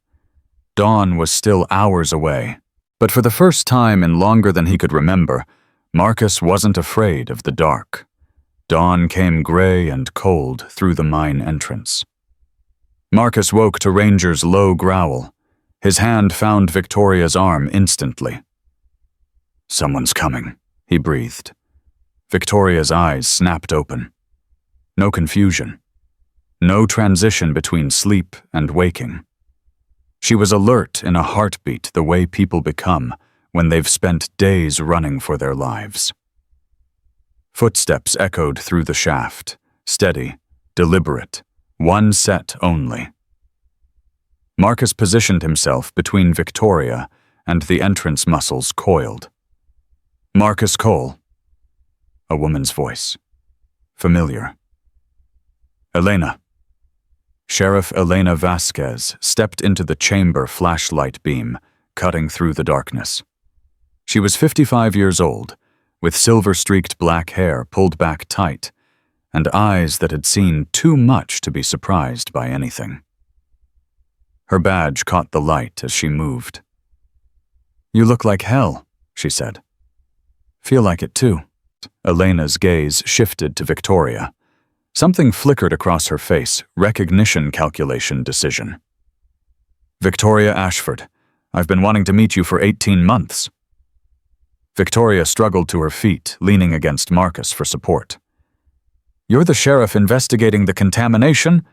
Dawn was still hours away, but for the first time in longer than he could remember, Marcus wasn't afraid of the dark. Dawn came gray and cold through the mine entrance. Marcus woke to Ranger's low growl. His hand found Victoria's arm instantly. Someone's coming, he breathed. Victoria's eyes snapped open. No confusion. No transition between sleep and waking. She was alert in a heartbeat the way people become when they've spent days running for their lives. Footsteps echoed through the shaft, steady, deliberate, one set only. Marcus positioned himself between Victoria and the entrance muscles coiled. Marcus Cole. A woman's voice. Familiar. Elena. Sheriff Elena Vasquez stepped into the chamber flashlight beam, cutting through the darkness. She was 55 years old, with silver-streaked black hair pulled back tight, and eyes that had seen too much to be surprised by anything. Her badge caught the light as she moved. You look like hell, she said. Feel like it too. Elena's gaze shifted to Victoria. Something flickered across her face, recognition calculation decision. Victoria Ashford, I've been wanting to meet you for 18 months. Victoria struggled to her feet, leaning against Marcus for support. You're the sheriff investigating the contamination?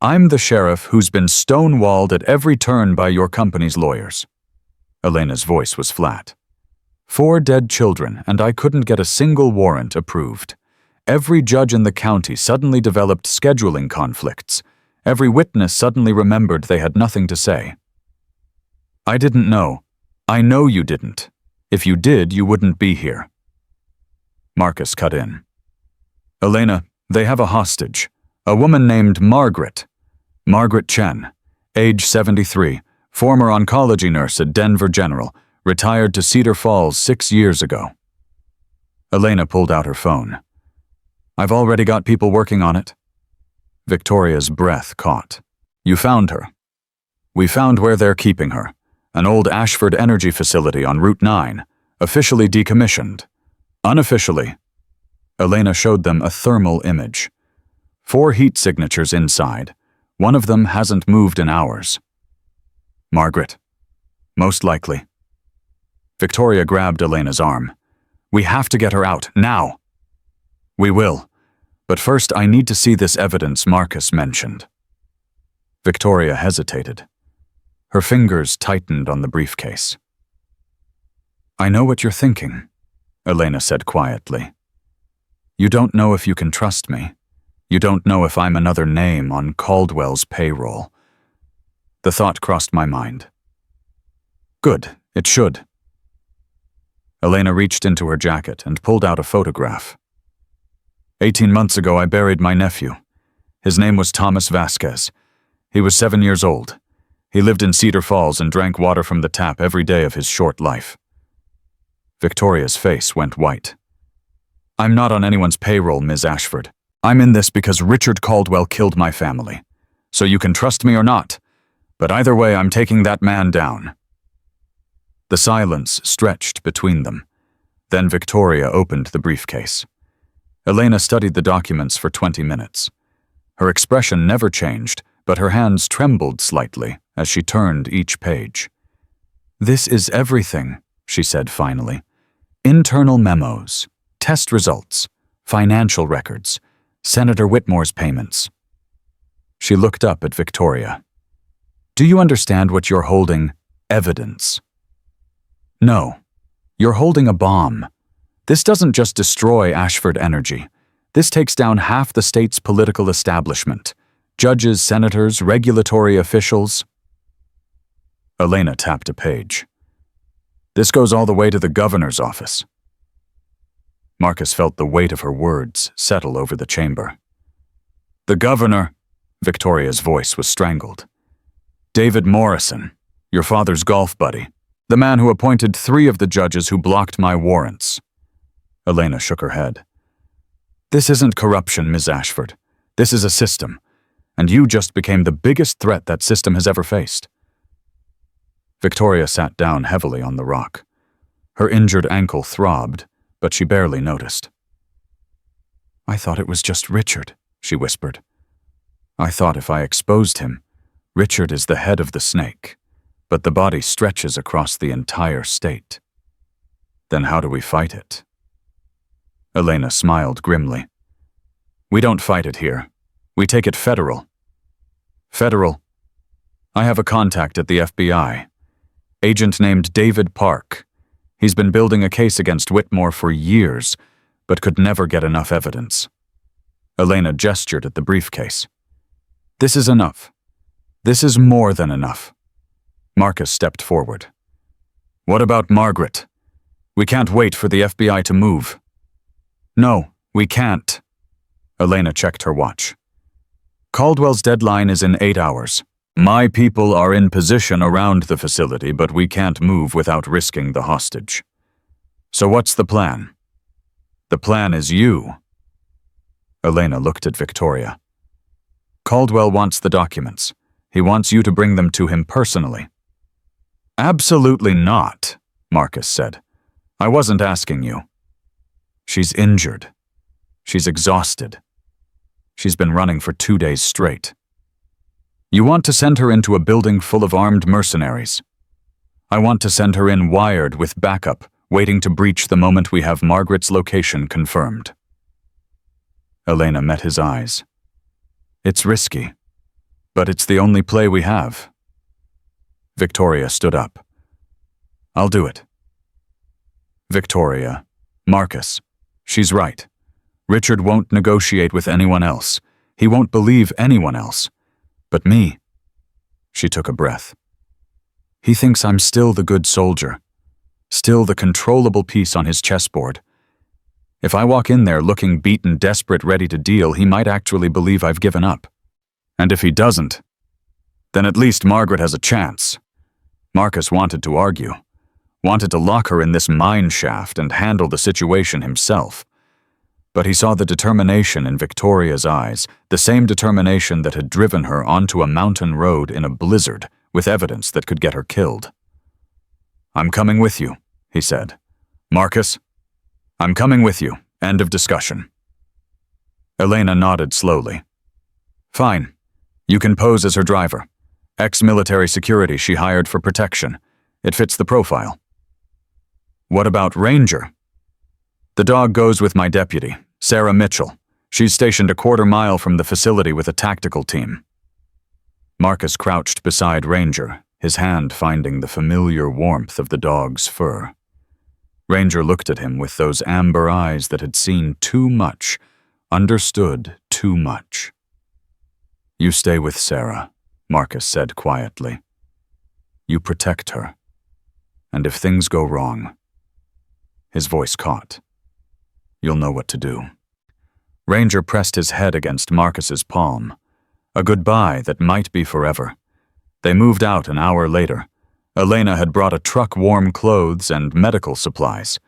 I'm the sheriff who's been stonewalled at every turn by your company's lawyers. Elena's voice was flat. 4 dead children, and I couldn't get a single warrant approved. Every judge in the county suddenly developed scheduling conflicts. Every witness suddenly remembered they had nothing to say. I didn't know. I know you didn't. If you did, you wouldn't be here. Marcus cut in. Elena, they have a hostage. A woman named Margaret. Margaret Chen, age 73, former oncology nurse at Denver General, retired to Cedar Falls 6 years ago. Elena pulled out her phone. I've already got people working on it. Victoria's breath caught. You found her. We found where they're keeping her. An old Ashford Energy facility on Route 9, officially decommissioned. Unofficially. Elena showed them a thermal image. 4 heat signatures inside. One of them hasn't moved in hours. Margaret. Most likely. Victoria grabbed Elena's arm. We have to get her out, now. We will. But first I need to see this evidence Marcus mentioned. Victoria hesitated. Her fingers tightened on the briefcase. I know what you're thinking, Elena said quietly. You don't know if you can trust me. You don't know if I'm another name on Caldwell's payroll. The thought crossed my mind. Good, it should. Elena reached into her jacket and pulled out a photograph. 18 months ago, I buried my nephew. His name was Thomas Vasquez. He was 7 years old. He lived in Cedar Falls and drank water from the tap every day of his short life. Victoria's face went white. I'm not on anyone's payroll, Ms. Ashford. I'm in this because Richard Caldwell killed my family. So you can trust me or not, but either way, I'm taking that man down. The silence stretched between them. Then Victoria opened the briefcase. Elena studied the documents for 20 minutes. Her expression never changed, but her hands trembled slightly as she turned each page. This is everything, she said finally. Internal memos, test results, financial records, Senator Whitmore's payments. She looked up at Victoria. Do you understand what you're holding? Evidence. No, you're holding a bomb. This doesn't just destroy Ashford Energy. This takes down half the state's political establishment. Judges, senators, regulatory officials. Elena tapped a page. This goes all the way to the governor's office. Marcus felt the weight of her words settle over the chamber. The governor, Victoria's voice was strangled. David Morrison, your father's golf buddy, the man who appointed 3 of the judges who blocked my warrants. Elena shook her head. This isn't corruption, Ms. Ashford. This is a system, and you just became the biggest threat that system has ever faced. Victoria sat down heavily on the rock. Her injured ankle throbbed, but she barely noticed. I thought it was just Richard, she whispered. I thought if I exposed him, Richard is the head of the snake, but the body stretches across the entire state. Then how do we fight it? Elena smiled grimly. We don't fight it here. We take it federal. Federal? I have a contact at the FBI. Agent named David Park. He's been building a case against Whitmore for years, but could never get enough evidence. Elena gestured at the briefcase. This is enough. This is more than enough. Marcus stepped forward. What about Margaret? We can't wait for the FBI to move. No, we can't. Elena checked her watch. Caldwell's deadline is in 8 hours. My people are in position around the facility, but we can't move without risking the hostage. So what's the plan? The plan is you. Elena looked at Victoria. Caldwell wants the documents. He wants you to bring them to him personally. Absolutely not, Marcus said. I wasn't asking you. She's injured. She's exhausted. She's been running for 2 days straight. You want to send her into a building full of armed mercenaries. I want to send her in wired with backup, waiting to breach the moment we have Margaret's location confirmed. Elena met his eyes. It's risky, but it's the only play we have. Victoria stood up. I'll do it. Victoria, Marcus, she's right. Richard won't negotiate with anyone else. He won't believe anyone else. But me. She took a breath. He thinks I'm still the good soldier, still the controllable piece on his chessboard. If I walk in there looking beaten, desperate, ready to deal, he might actually believe I've given up. And if he doesn't, then at least Margaret has a chance. Marcus wanted to argue, wanted to lock her in this mine shaft and handle the situation himself. But he saw the determination in Victoria's eyes, the same determination that had driven her onto a mountain road in a blizzard with evidence that could get her killed. I'm coming with you, he said. Marcus, I'm coming with you. End of discussion. Elena nodded slowly, Fine. You can pose as her driver. Ex-military security she hired for protection. It fits the profile. What about Ranger? The dog goes with my deputy, Sarah Mitchell. She's stationed a quarter-mile from the facility with a tactical team. Marcus crouched beside Ranger, his hand finding the familiar warmth of the dog's fur. Ranger looked at him with those amber eyes that had seen too much, understood too much. You stay with Sarah, Marcus said quietly. You protect her. And if things go wrong, his voice caught, you'll know what to do. Ranger pressed his head against Marcus's palm, a goodbye that might be forever. They moved out an hour later. Elena had brought a truck warm clothes and medical supplies.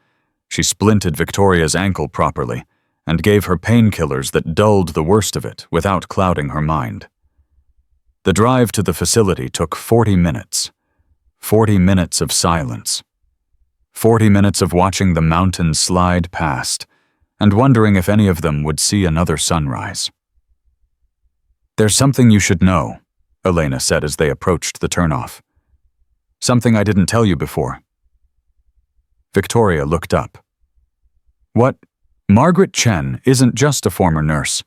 She splinted Victoria's ankle properly and gave her painkillers that dulled the worst of it without clouding her mind. The drive to the facility took 40 minutes. 40 minutes of silence. 40 minutes of watching the mountains slide past and wondering if any of them would see another sunrise. There's something you should know, Elena said as they approached the turnoff. Something I didn't tell you before. Victoria looked up. What? Margaret Chen isn't just a former nurse.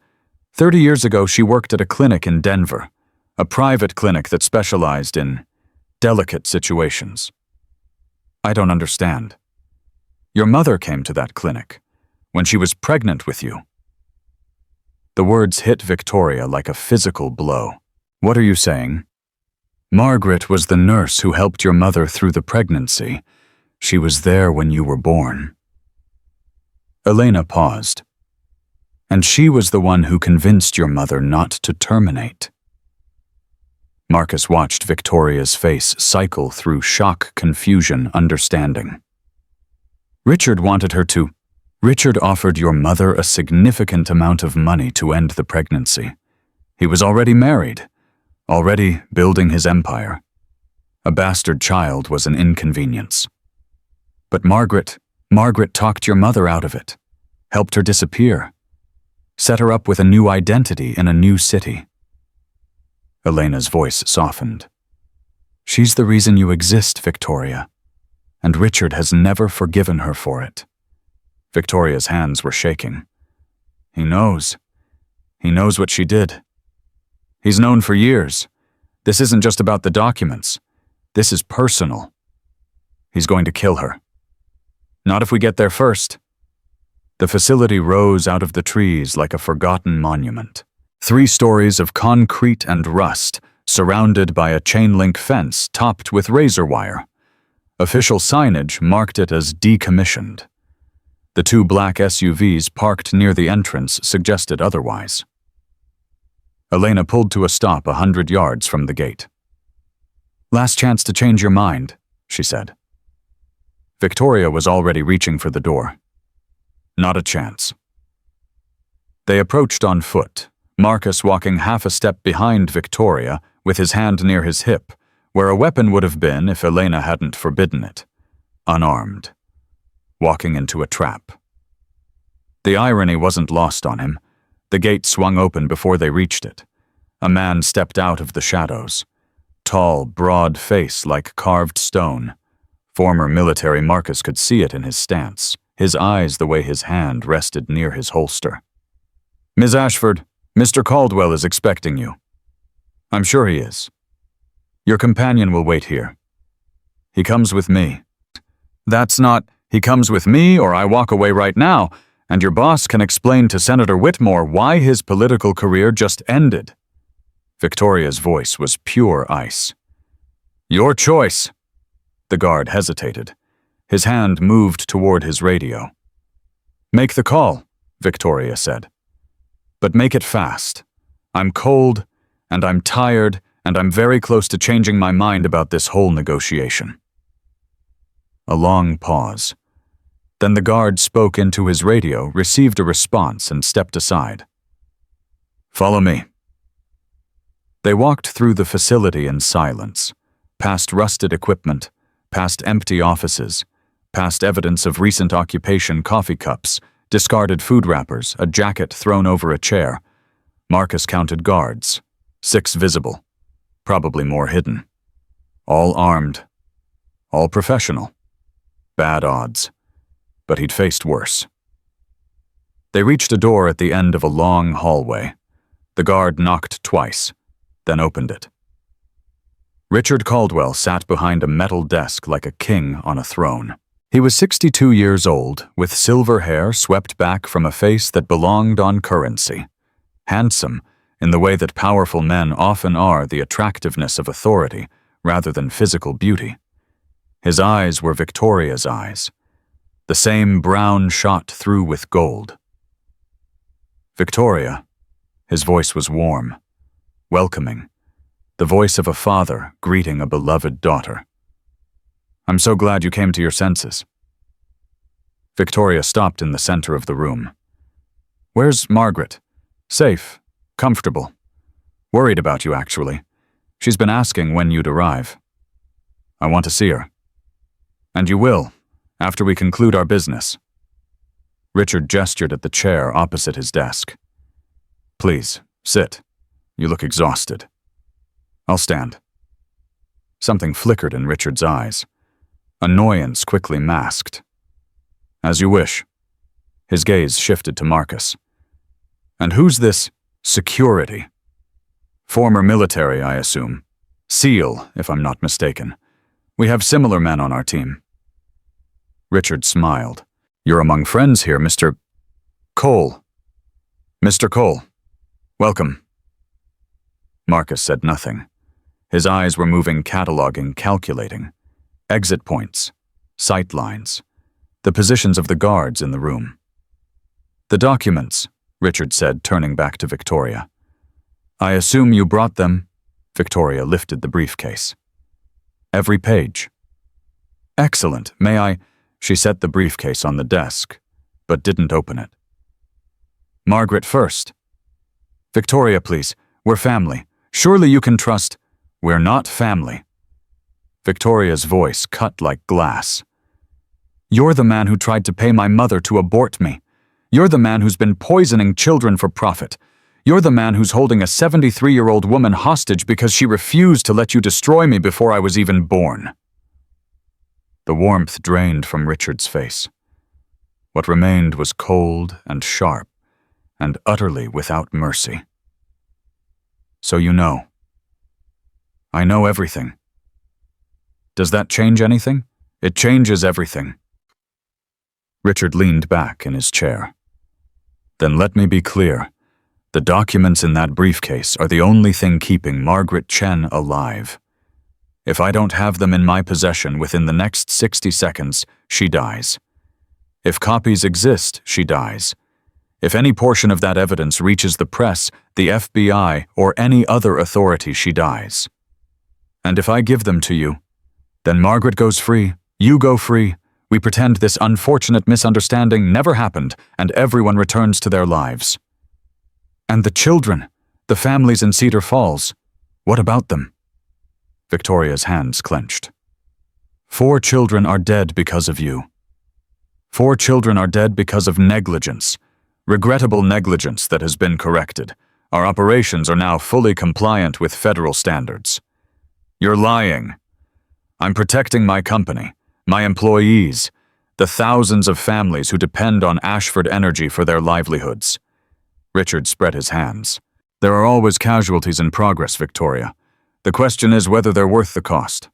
30 years ago she worked at a clinic in Denver, a private clinic that specialized in delicate situations. I don't understand. Your mother came to that clinic when she was pregnant with you. The words hit Victoria like a physical blow. What are you saying? Margaret was the nurse who helped your mother through the pregnancy. She was there when you were born. Elena paused. And she was the one who convinced your mother not to terminate. Marcus watched Victoria's face cycle through shock, confusion, understanding. Richard wanted her to. Richard offered your mother a significant amount of money to end the pregnancy. He was already married, already building his empire. A bastard child was an inconvenience. But Margaret talked your mother out of it, helped her disappear, set her up with a new identity in a new city. Elena's voice softened. She's the reason you exist, Victoria, and Richard has never forgiven her for it. Victoria's hands were shaking. He knows. He knows what she did. He's known for years. This isn't just about the documents. This is personal. He's going to kill her. Not if we get there first. The facility rose out of the trees like a forgotten monument. 3 stories of concrete and rust, surrounded by a chain-link fence topped with razor wire. Official signage marked it as decommissioned. The 2 black SUVs parked near the entrance suggested otherwise. Elena pulled to a stop 100 yards from the gate. Last chance to change your mind, she said. Victoria was already reaching for the door. Not a chance. They approached on foot, Marcus walking half a step behind Victoria with his hand near his hip, where a weapon would have been if Elena hadn't forbidden it. Unarmed. Walking into a trap. The irony wasn't lost on him. The gate swung open before they reached it. A man stepped out of the shadows. Tall, broad face like carved stone. Former military Marcus could see it in his stance, his eyes the way his hand rested near his holster. Ms. Ashford, Mr. Caldwell is expecting you. I'm sure he is. Your companion will wait here. He comes with me. That's not, he comes with me or I walk away right now, and your boss can explain to Senator Whitmore why his political career just ended. Victoria's voice was pure ice. Your choice. The guard hesitated. His hand moved toward his radio. Make the call, Victoria said. But make it fast. I'm cold, and I'm tired, and I'm very close to changing my mind about this whole negotiation. A long pause. Then the guard spoke into his radio, received a response, and stepped aside. Follow me. They walked through the facility in silence, past rusted equipment, past empty offices, past evidence of recent occupation coffee cups, discarded food wrappers, a jacket thrown over a chair. Marcus counted guards, 6 visible, probably more hidden. All armed, all professional. Bad odds, but he'd faced worse. They reached a door at the end of a long hallway. The guard knocked twice, then opened it. Richard Caldwell sat behind a metal desk like a king on a throne. He was 62 years old, with silver hair swept back from a face that belonged on currency. Handsome, in the way that powerful men often are the attractiveness of authority, rather than physical beauty. His eyes were Victoria's eyes, the same brown shot through with gold. Victoria, his voice was warm, welcoming, the voice of a father greeting a beloved daughter. "I'm so glad you came to your senses." Victoria stopped in the center of the room. "Where's Margaret? Safe, comfortable. Worried about you, actually. She's been asking when you'd arrive. I want to see her. And you will, after we conclude our business." Richard gestured at the chair opposite his desk. "Please, sit. You look exhausted." "I'll stand." Something flickered in Richard's eyes. Annoyance quickly masked. "As you wish." His gaze shifted to Marcus. "And who's this security?" "Former military, I assume. SEAL, if I'm not mistaken. We have similar men on our team." Richard smiled. "You're among friends here, Mr. Cole." "Mr. Cole. Welcome." Marcus said nothing. His eyes were moving, cataloging, calculating. Exit points, sight lines, the positions of the guards in the room. "The documents," Richard said, turning back to Victoria. "I assume you brought them." Victoria lifted the briefcase. "Every page." "Excellent. May I—" She set the briefcase on the desk, but didn't open it. "Margaret first." "Victoria, please. We're family. Surely you can trust—" "We're not family." Victoria's voice cut like glass. "You're the man who tried to pay my mother to abort me. You're the man who's been poisoning children for profit. You're the man who's holding a 73-year-old woman hostage because she refused to let you destroy me before I was even born." The warmth drained from Richard's face. What remained was cold and sharp, and utterly without mercy. "So you know." "I know everything." "Does that change anything?" "It changes everything." Richard leaned back in his chair. "Then let me be clear. The documents in that briefcase are the only thing keeping Margaret Chen alive. If I don't have them in my possession within the next 60 seconds, she dies. If copies exist, she dies. If any portion of that evidence reaches the press, the FBI, or any other authority, she dies. And if I give them to you, then Margaret goes free, you go free, we pretend this unfortunate misunderstanding never happened, and everyone returns to their lives. And the children, the families in Cedar Falls, what about them?" Victoria's hands clenched. 4 children are dead because of you. 4 children are dead because of negligence. Regrettable negligence that has been corrected. Our operations are now fully compliant with federal standards. You're lying. I'm protecting my company, my employees, the thousands of families who depend on Ashford Energy for their livelihoods. Richard spread his hands. "There are always casualties in progress, Victoria. The question is whether they're worth the cost."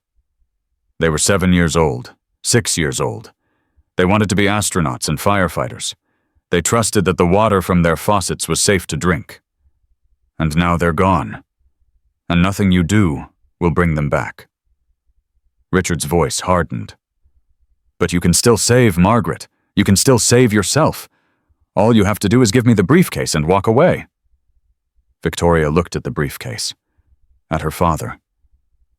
They were 7 years old, 6 years old. They wanted to be astronauts and firefighters. They trusted that the water from their faucets was safe to drink. And now they're gone. And nothing you do will bring them back. Richard's voice hardened. "But you can still save Margaret. You can still save yourself. All you have to do is give me the briefcase and walk away." Victoria looked at the briefcase, at her father,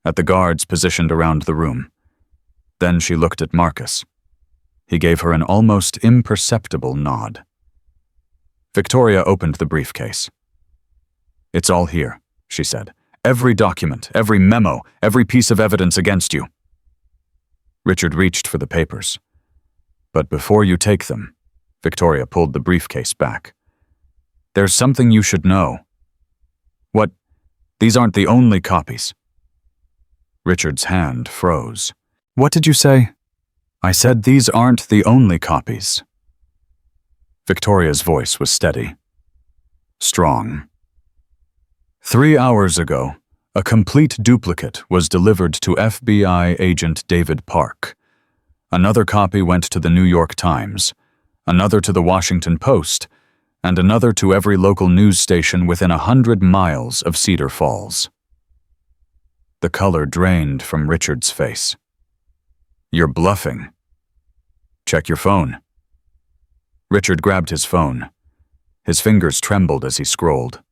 at the guards positioned around the room. Then she looked at Marcus. He gave her an almost imperceptible nod. Victoria opened the briefcase. "It's all here," she said. "Every document, every memo, every piece of evidence against you." Richard reached for the papers. "But before you take them," Victoria pulled the briefcase back. "There's something you should know." What? These aren't the only copies. Richard's hand froze. What did you say? I said these aren't the only copies. Victoria's voice was steady, strong. 3 hours ago, a complete duplicate was delivered to FBI agent David Park. Another copy went to the New York Times, another to the Washington Post, and another to every local news station within 100 miles of Cedar Falls. The color drained from Richard's face. You're bluffing. Check your phone. Richard grabbed his phone. His fingers trembled as he scrolled.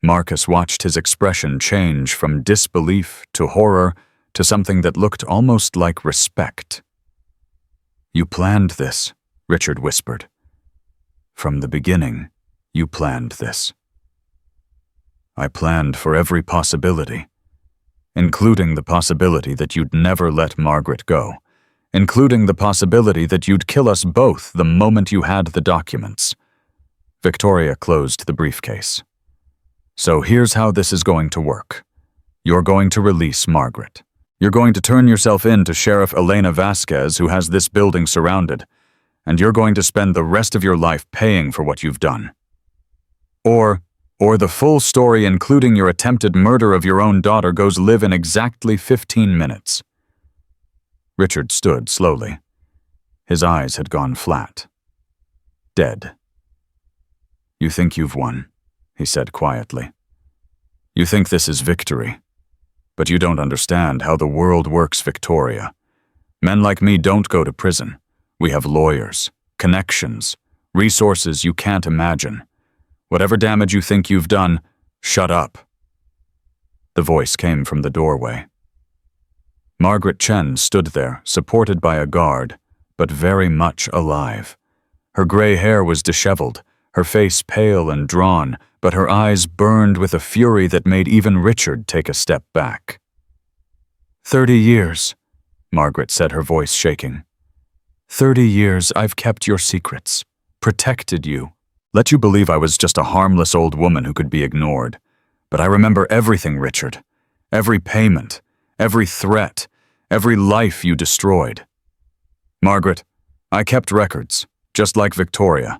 Marcus watched his expression change from disbelief to horror to something that looked almost like respect. You planned this, Richard whispered. From the beginning, you planned this. I planned for every possibility, including the possibility that you'd never let Margaret go, including the possibility that you'd kill us both the moment you had the documents. Victoria closed the briefcase. So here's how this is going to work. You're going to release Margaret. You're going to turn yourself in to Sheriff Elena Vasquez, who has this building surrounded, and you're going to spend the rest of your life paying for what you've done. Or the full story, including your attempted murder of your own daughter, goes live in exactly 15 minutes. Richard stood slowly. His eyes had gone flat. Dead. You think you've won, he said quietly. You think this is victory. But you don't understand how the world works, Victoria. Men like me don't go to prison. We have lawyers, connections, resources you can't imagine. Whatever damage you think you've done, shut up. The voice came from the doorway. Margaret Chen stood there, supported by a guard, but very much alive. Her gray hair was disheveled, her face pale and drawn, but her eyes burned with a fury that made even Richard take a step back. 30 years, Margaret said, her voice shaking. 30 years I've kept your secrets, protected you, let you believe I was just a harmless old woman who could be ignored. But I remember everything, Richard. Every payment, every threat, every life you destroyed. Margaret, I kept records, just like Victoria,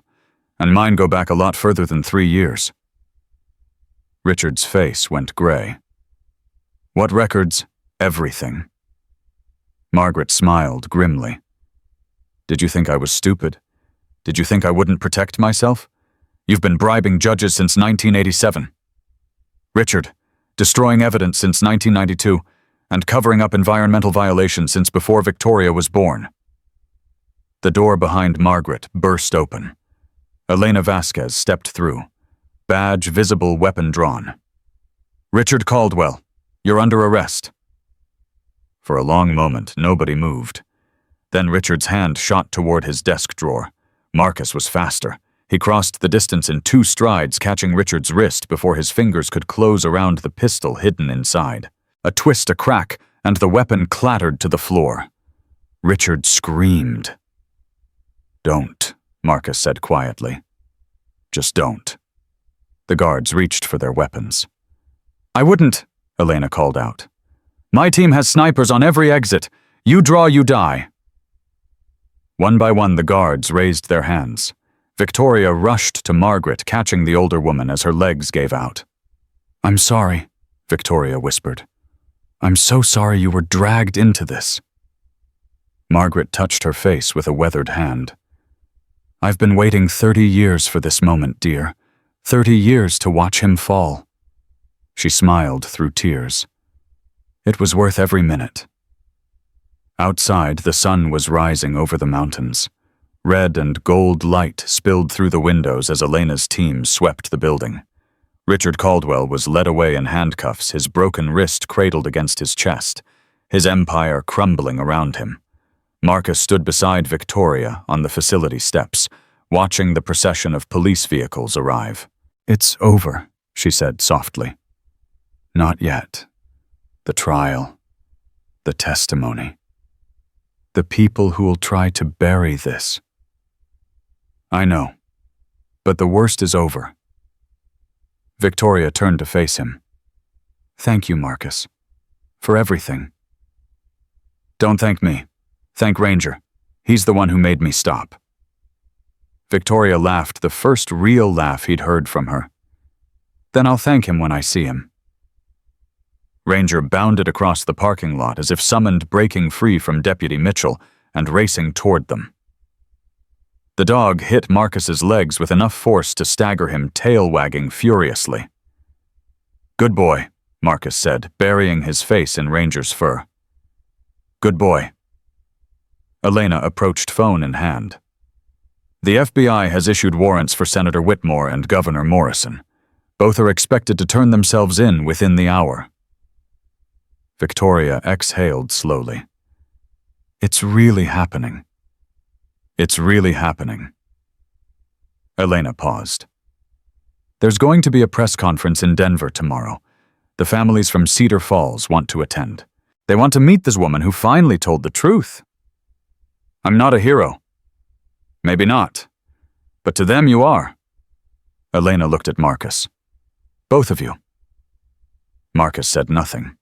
and mine go back a lot further than 3 years. Richard's face went gray. What records? Everything. Margaret smiled grimly. Did you think I was stupid? Did you think I wouldn't protect myself? You've been bribing judges since 1987. Richard, destroying evidence since 1992, and covering up environmental violations since before Victoria was born. The door behind Margaret burst open. Elena Vasquez stepped through. Badge visible, weapon drawn. Richard Caldwell, you're under arrest. For a long moment, nobody moved. Then Richard's hand shot toward his desk drawer. Marcus was faster. He crossed the distance in 2 strides, catching Richard's wrist before his fingers could close around the pistol hidden inside. A twist, a crack, and the weapon clattered to the floor. Richard screamed. Don't, Marcus said quietly. Just don't. The guards reached for their weapons. I wouldn't, Elena called out. My team has snipers on every exit. You draw, you die. One by one, the guards raised their hands. Victoria rushed to Margaret, catching the older woman as her legs gave out. I'm sorry, Victoria whispered. I'm so sorry you were dragged into this. Margaret touched her face with a weathered hand. I've been waiting 30 years for this moment, dear. 30 years to watch him fall. She smiled through tears. It was worth every minute. Outside, the sun was rising over the mountains. Red and gold light spilled through the windows as Elena's team swept the building. Richard Caldwell was led away in handcuffs, his broken wrist cradled against his chest, his empire crumbling around him. Marcus stood beside Victoria on the facility steps, watching the procession of police vehicles arrive. It's over, she said softly. Not yet. The trial. The testimony. The people who will try to bury this. I know, but the worst is over. Victoria turned to face him. "Thank you, Marcus. For everything." "Don't thank me. Thank Ranger. He's the one who made me stop." Victoria laughed, the first real laugh he'd heard from her. "Then I'll thank him when I see him." Ranger bounded across the parking lot as if summoned, breaking free from Deputy Mitchell and racing toward them. The dog hit Marcus's legs with enough force to stagger him, tail wagging furiously. "Good boy," Marcus said, burying his face in Ranger's fur. "Good boy." Elena approached phone in hand. "The FBI has issued warrants for Senator Whitmore and Governor Morrison. Both are expected to turn themselves in within the hour." Victoria exhaled slowly. "It's really happening. It's really happening." Elena paused. "There's going to be a press conference in Denver tomorrow. The families from Cedar Falls want to attend. They want to meet this woman who finally told the truth. I'm not a hero. Maybe not. But to them you are." Elena looked at Marcus. "Both of you." Marcus said nothing.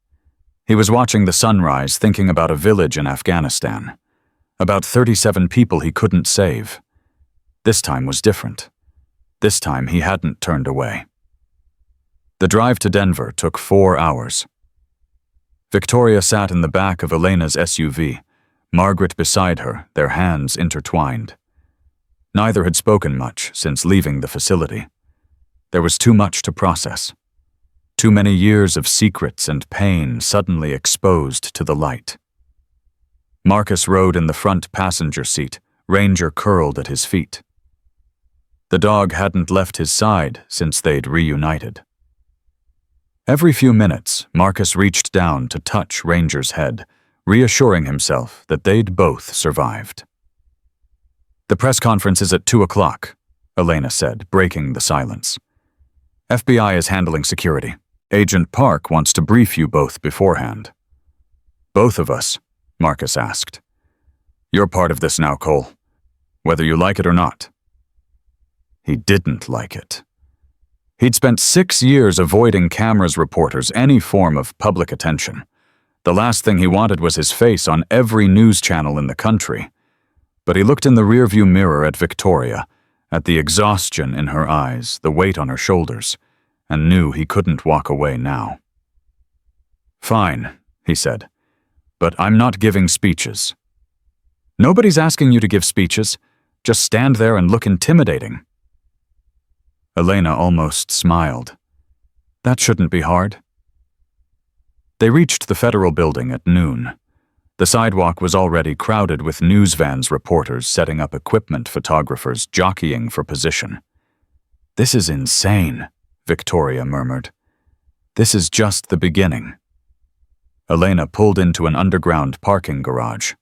He was watching the sunrise, thinking about a village in Afghanistan. About 37 people he couldn't save. This time was different. This time he hadn't turned away. The drive to Denver took 4 hours. Victoria sat in the back of Elena's SUV, Margaret beside her, their hands intertwined. Neither had spoken much since leaving the facility. There was too much to process. Too many years of secrets and pain suddenly exposed to the light. Marcus rode in the front passenger seat, Ranger curled at his feet. The dog hadn't left his side since they'd reunited. Every few minutes, Marcus reached down to touch Ranger's head, reassuring himself that they'd both survived. "The press conference is at 2 o'clock, Elena said, breaking the silence. "FBI is handling security. Agent Park wants to brief you both beforehand." "Both of us?" Marcus asked. "You're part of this now, Cole, whether you like it or not." He didn't like it. He'd spent 6 years avoiding cameras, reporters, any form of public attention. The last thing he wanted was his face on every news channel in the country. But he looked in the rearview mirror at Victoria, at the exhaustion in her eyes, the weight on her shoulders, and knew he couldn't walk away now. "Fine," he said, "but I'm not giving speeches." "Nobody's asking you to give speeches. Just stand there and look intimidating." Elena almost smiled. "That shouldn't be hard." They reached the federal building at noon. The sidewalk was already crowded with news vans, reporters setting up equipment, photographers jockeying for position. "This is insane," Victoria murmured. "This is just the beginning." Elena pulled into an underground parking garage.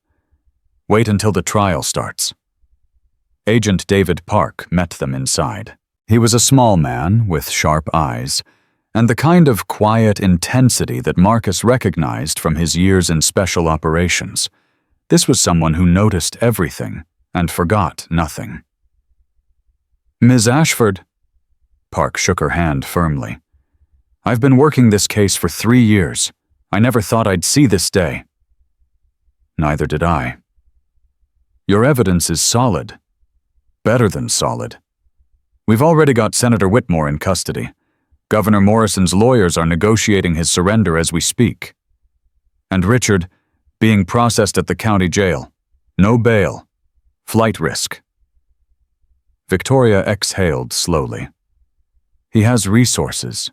"Wait until the trial starts." Agent David Park met them inside. He was a small man with sharp eyes, and the kind of quiet intensity that Marcus recognized from his years in special operations. This was someone who noticed everything and forgot nothing. "Ms. Ashford," Park shook her hand firmly. "I've been working this case for 3 years. I never thought I'd see this day." "Neither did I." "Your evidence is solid. Better than solid. We've already got Senator Whitmore in custody. Governor Morrison's lawyers are negotiating his surrender as we speak. And Richard, being processed at the county jail. No bail. Flight risk." Victoria exhaled slowly. "He has resources.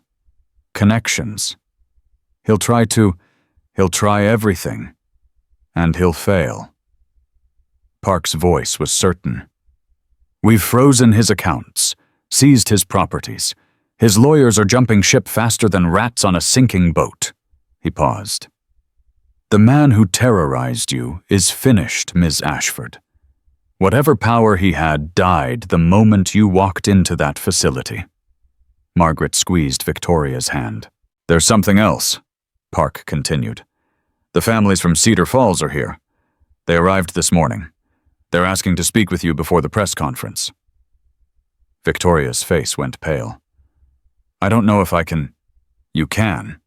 Connections. He'll try everything. And he'll fail." Park's voice was certain. "We've frozen his accounts, seized his properties. His lawyers are jumping ship faster than rats on a sinking boat." He paused. "The man who terrorized you is finished, Ms. Ashford. Whatever power he had died the moment you walked into that facility." Margaret squeezed Victoria's hand. "There's something else," Park continued. "The families from Cedar Falls are here. They arrived this morning. They're asking to speak with you before the press conference." Victoria's face went pale. I don't know if I can. You can.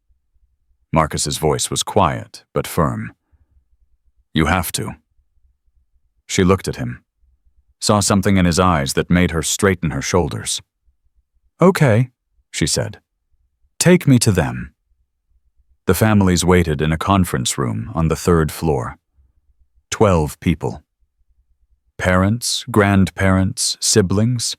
Marcus's voice was quiet, but firm. You have to. She looked at him, saw something in his eyes that made her straighten her shoulders. Okay, she said. Take me to them. The families waited in a conference room on the 3rd floor. 12 people. Parents, grandparents, siblings.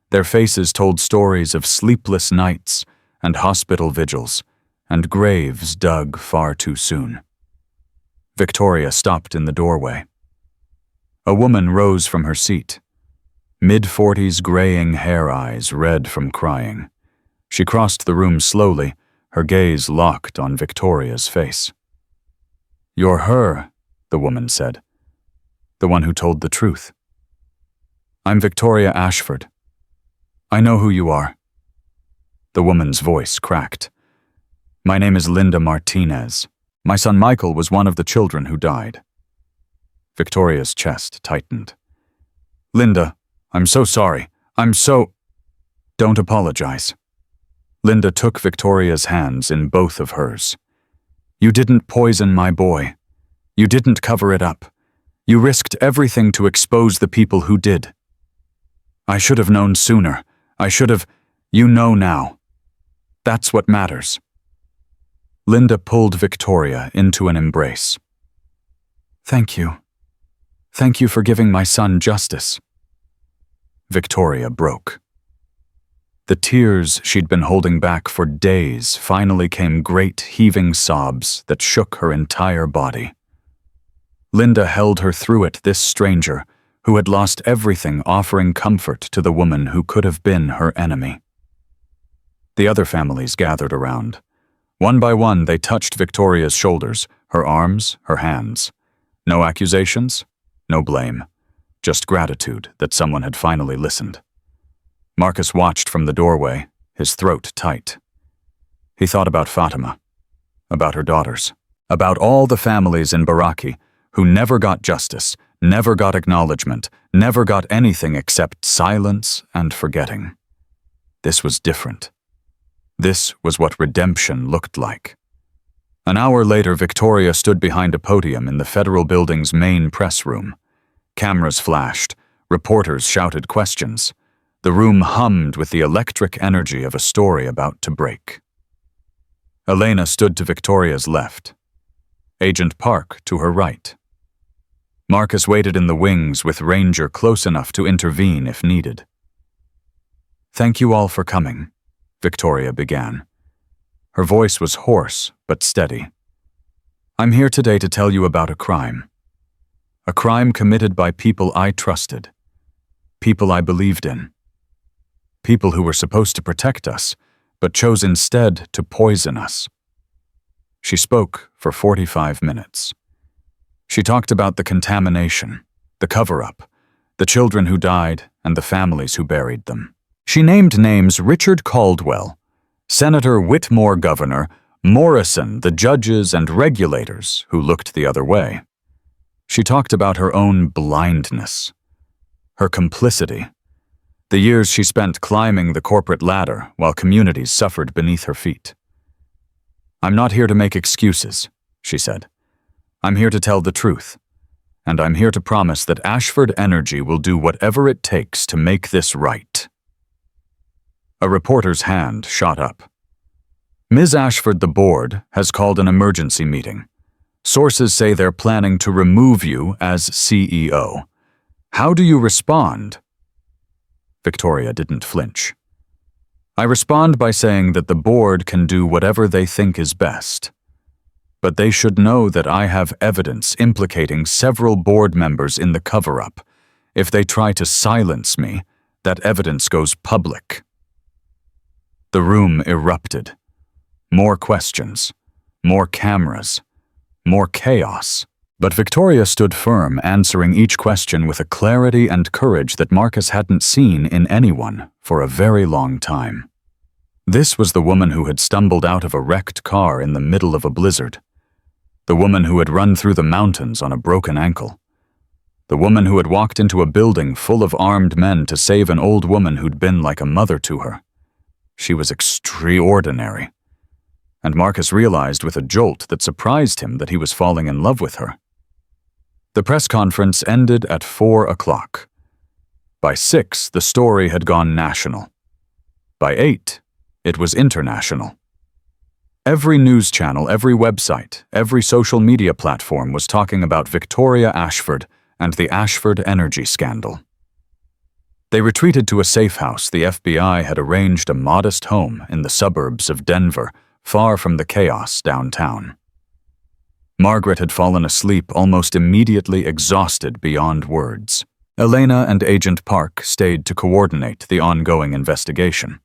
Their faces told stories of sleepless nights and hospital vigils and graves dug far too soon. Victoria stopped in the doorway. A woman rose from her seat. Mid-40s graying hair eyes red from crying. She crossed the room slowly, her gaze locked on Victoria's face. You're her, the woman said. The one who told the truth. I'm Victoria Ashford. I know who you are. The woman's voice cracked. My name is Linda Martinez. My son Michael was one of the children who died. Victoria's chest tightened. Linda, I'm so sorry. Don't apologize. Linda took Victoria's hands in both of hers. You didn't poison my boy. You didn't cover it up. You risked everything to expose the people who did. I should have known sooner. You know now. That's what matters. Linda pulled Victoria into an embrace. Thank you. Thank you for giving my son justice. Victoria broke. The tears she'd been holding back for days finally came great heaving sobs that shook her entire body. Linda held her through it, this stranger, who had lost everything, offering comfort to the woman who could have been her enemy. The other families gathered around. One by one, they touched Victoria's shoulders, her arms, her hands. No accusations, no blame, just gratitude that someone had finally listened. Marcus watched from the doorway, his throat tight. He thought about Fatima, about her daughters, about all the families in Baraki who never got justice, never got acknowledgement, never got anything except silence and forgetting. This was different. This was what redemption looked like. An hour later, Victoria stood behind a podium in the federal building's main press room. Cameras flashed, reporters shouted questions. The room hummed with the electric energy of a story about to break. Elena stood to Victoria's left. Agent Park to her right. Marcus waited in the wings with Ranger close enough to intervene if needed. Thank you all for coming, Victoria began. Her voice was hoarse but steady. I'm here today to tell you about a crime. A crime committed by people I trusted. People I believed in. People who were supposed to protect us, but chose instead to poison us. She spoke for 45 minutes. She talked about the contamination, the cover-up, the children who died, and the families who buried them. She named names: Richard Caldwell, Senator Whitmore Governor, Morrison, the judges and regulators who looked the other way. She talked about her own blindness, her complicity, the years she spent climbing the corporate ladder while communities suffered beneath her feet. I'm not here to make excuses, she said. I'm here to tell the truth, and I'm here to promise that Ashford Energy will do whatever it takes to make this right. A reporter's hand shot up. Ms. Ashford, the board, has called an emergency meeting. Sources say they're planning to remove you as CEO. How do you respond? Victoria didn't flinch. I respond by saying that the board can do whatever they think is best. But they should know that I have evidence implicating several board members in the cover-up. If they try to silence me, that evidence goes public. The room erupted. More questions, more cameras, more chaos. But Victoria stood firm, answering each question with a clarity and courage that Marcus hadn't seen in anyone for a very long time. This was the woman who had stumbled out of a wrecked car in the middle of a blizzard. The woman who had run through the mountains on a broken ankle. The woman who had walked into a building full of armed men to save an old woman who'd been like a mother to her. She was extraordinary. And Marcus realized with a jolt that surprised him that he was falling in love with her. The press conference ended at 4 o'clock. By 6, the story had gone national. By 8, it was international. Every news channel, every website, every social media platform was talking about Victoria Ashford and the Ashford energy scandal. They retreated to a safe house the FBI had arranged, a modest home in the suburbs of Denver, far from the chaos downtown. Margaret had fallen asleep almost immediately, exhausted beyond words. Elena and Agent Park stayed to coordinate the ongoing investigation.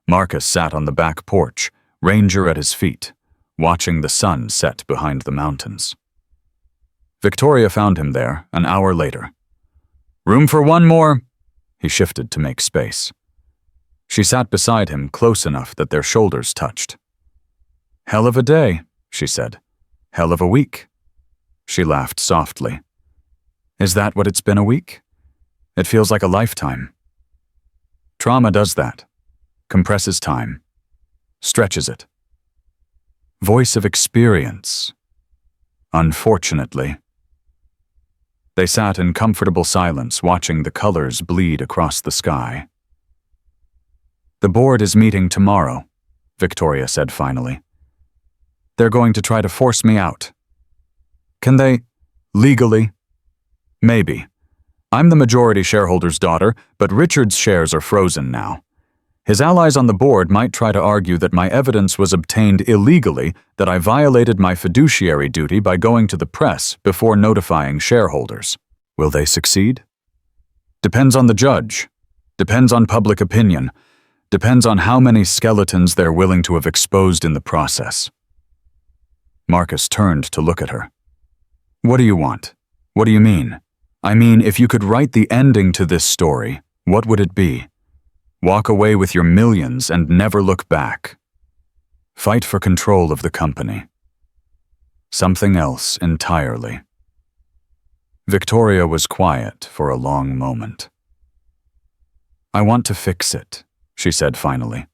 Marcus sat on the back porch, Ranger at his feet, watching the sun set behind the mountains. Victoria found him there an hour later. "Room for one more?" He shifted to make space. She sat beside him close enough that their shoulders touched. "Hell of a day," she said. "Hell of a week." She laughed softly. "Is that what it's been, a week? It feels like a lifetime." Trauma does that. Compresses time. Stretches it. Voice of experience. Unfortunately. They sat in comfortable silence, watching the colors bleed across the sky. "The board is meeting tomorrow," Victoria said finally. "They're going to try to force me out." "Can they? Legally?" "Maybe. I'm the majority shareholder's daughter, but Richard's shares are frozen now. His allies on the board might try to argue that my evidence was obtained illegally, that I violated my fiduciary duty by going to the press before notifying shareholders. Will they succeed? Depends on the judge. Depends on public opinion. Depends on how many skeletons they're willing to have exposed in the process." Marcus turned to look at her. "What do you want? What do you mean? I mean, if you could write the ending to this story, what would it be? Walk away with your millions and never look back. Fight for control of the company. Something else entirely." Victoria was quiet for a long moment. "I want to fix it," she said finally.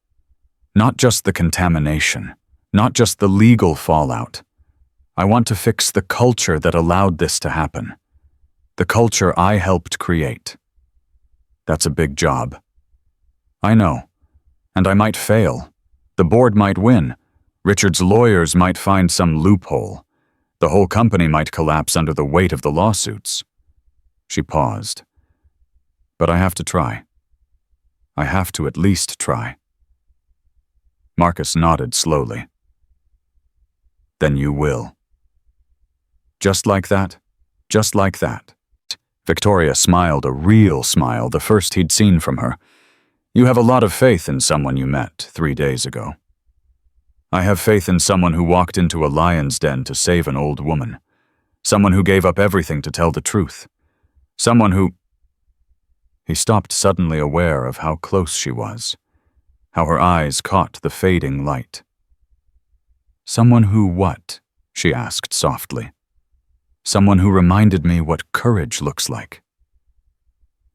"Not just the contamination, not just the legal fallout. I want to fix the culture that allowed this to happen. The culture I helped create. That's a big job. I know, and I might fail. The board might win. Richard's lawyers might find some loophole. The whole company might collapse under the weight of the lawsuits." She paused. "But I have to try. I have to at least try." Marcus nodded slowly. "Then you will." Just like that? Just like that? Victoria smiled, a real smile, the first he'd seen from her. "You have a lot of faith in someone you met 3 days ago." "I have faith in someone who walked into a lion's den to save an old woman. Someone who gave up everything to tell the truth. Someone who—" He stopped, suddenly aware of how close she was, how her eyes caught the fading light. "Someone who what?" she asked softly. "Someone who reminded me what courage looks like."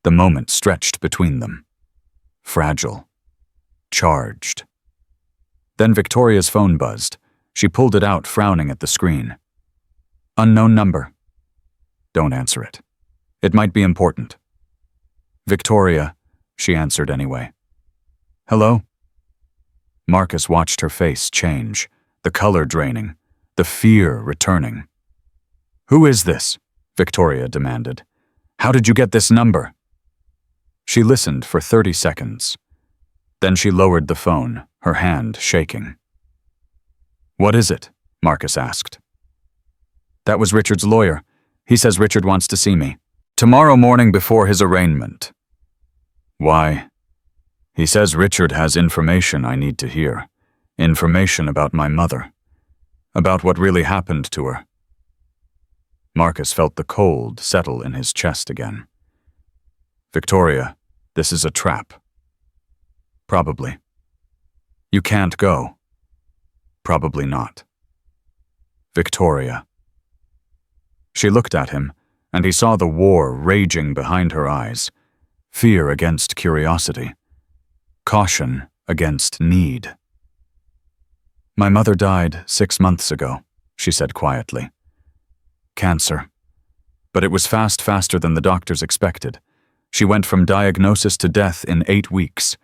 The moment stretched between them. Fragile. Charged. Then Victoria's phone buzzed. She pulled it out, frowning at the screen. "Unknown number." "Don't answer it. It might be important." "Victoria," she answered anyway. "Hello?" Marcus watched her face change, the color draining, the fear returning. "Who is this?" Victoria demanded. "How did you get this number?" She listened for 30 seconds. Then she lowered the phone, her hand shaking. "What is it?" Marcus asked. "That was Richard's lawyer. He says Richard wants to see me. Tomorrow morning before his arraignment." "Why?" "He says Richard has information I need to hear. Information about my mother. About what really happened to her." Marcus felt the cold settle in his chest again. "Victoria, this is a trap." "Probably." "You can't go." "Probably not." "Victoria." She looked at him, and he saw the war raging behind her eyes. Fear against curiosity. Caution against need. "My mother died 6 months ago," she said quietly. "Cancer. But it was faster than the doctors expected. She went from diagnosis to death in 8 weeks,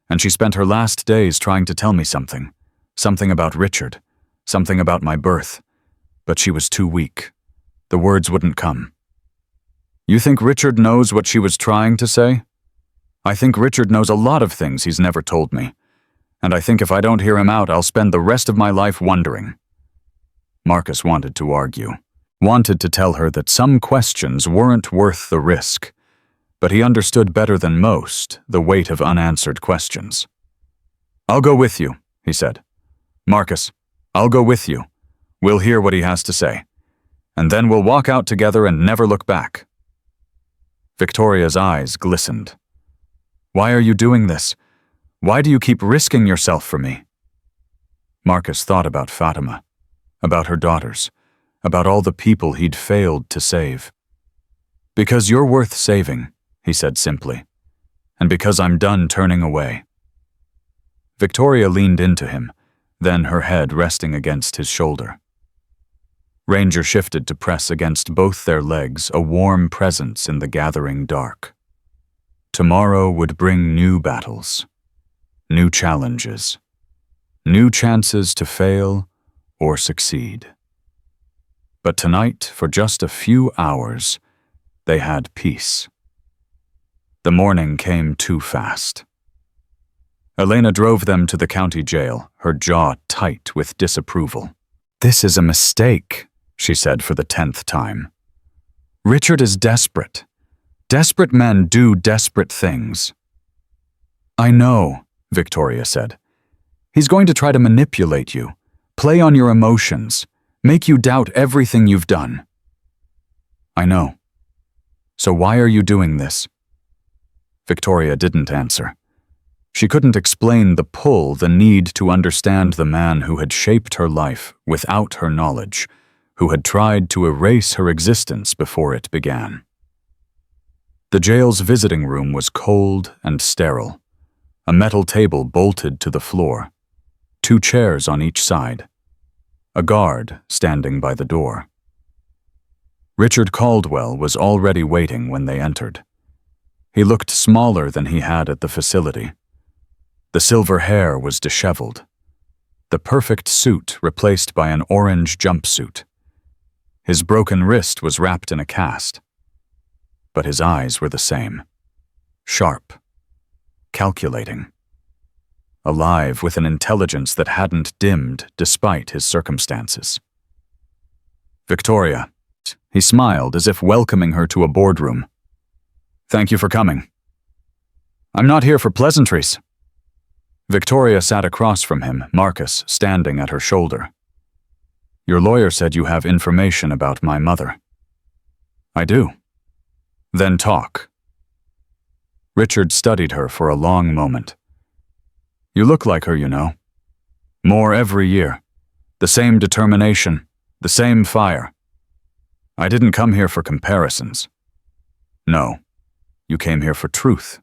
and she spent her last days trying to tell me something. Something about Richard, something about my birth. But she was too weak. The words wouldn't come." "You think Richard knows what she was trying to say?" "I think Richard knows a lot of things he's never told me. And I think if I don't hear him out, I'll spend the rest of my life wondering." Marcus wanted to argue, wanted to tell her that some questions weren't worth the risk, but he understood better than most the weight of unanswered questions. "I'll go with you," he said. "Marcus, I'll go with you. We'll hear what he has to say. And then we'll walk out together and never look back." Victoria's eyes glistened. "Why are you doing this? Why do you keep risking yourself for me?" Marcus thought about Fatima, about her daughters, about all the people he'd failed to save. "Because you're worth saving," he said simply, "and because I'm done turning away." Victoria leaned into him, then her head resting against his shoulder. Ranger shifted to press against both their legs, a warm presence in the gathering dark. Tomorrow would bring new battles, new challenges, new chances to fail or succeed. But tonight, for just a few hours, they had peace. The morning came too fast. Elena drove them to the county jail, her jaw tight with disapproval. "This is a mistake," she said for the 10th time. "Richard is desperate. Desperate men do desperate things." "I know," Victoria said. "He's going to try to manipulate you, play on your emotions, make you doubt everything you've done." "I know. So why are you doing this?" Victoria didn't answer. She couldn't explain the pull, the need to understand the man who had shaped her life without her knowledge, who had tried to erase her existence before it began. The jail's visiting room was cold and sterile, a metal table bolted to the floor, 2 chairs on each side, a guard standing by the door. Richard Caldwell was already waiting when they entered. He looked smaller than he had at the facility. The silver hair was disheveled, the perfect suit replaced by an orange jumpsuit. His broken wrist was wrapped in a cast. But his eyes were the same, sharp, calculating, alive with an intelligence that hadn't dimmed despite his circumstances. "Victoria," he smiled as if welcoming her to a boardroom. "Thank you for coming." "I'm not here for pleasantries." Victoria sat across from him, Marcus standing at her shoulder. "Your lawyer said you have information about my mother." "I do." "Then talk." Richard studied her for a long moment. "You look like her, you know. More every year. The same determination, the same fire. I didn't come here for comparisons. No, you came here for truth."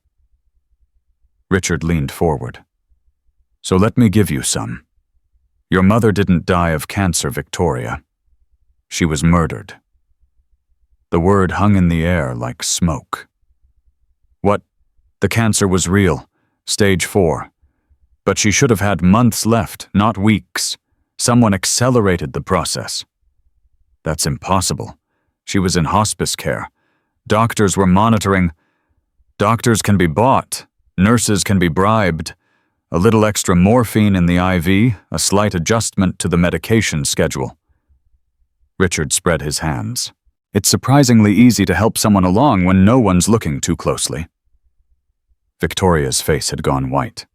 Richard leaned forward. "So let me give you some. Your mother didn't die of cancer, Victoria. She was murdered." The word hung in the air like smoke. "What? The cancer was real, stage 4. But she should have had months left, not weeks. Someone accelerated the process." "That's impossible. She was in hospice care. Doctors were monitoring. Doctors can be bought. Nurses can be bribed. A little extra morphine in the IV, a slight adjustment to the medication schedule." Richard spread his hands. "It's surprisingly easy to help someone along when no one's looking too closely." Victoria's face had gone white.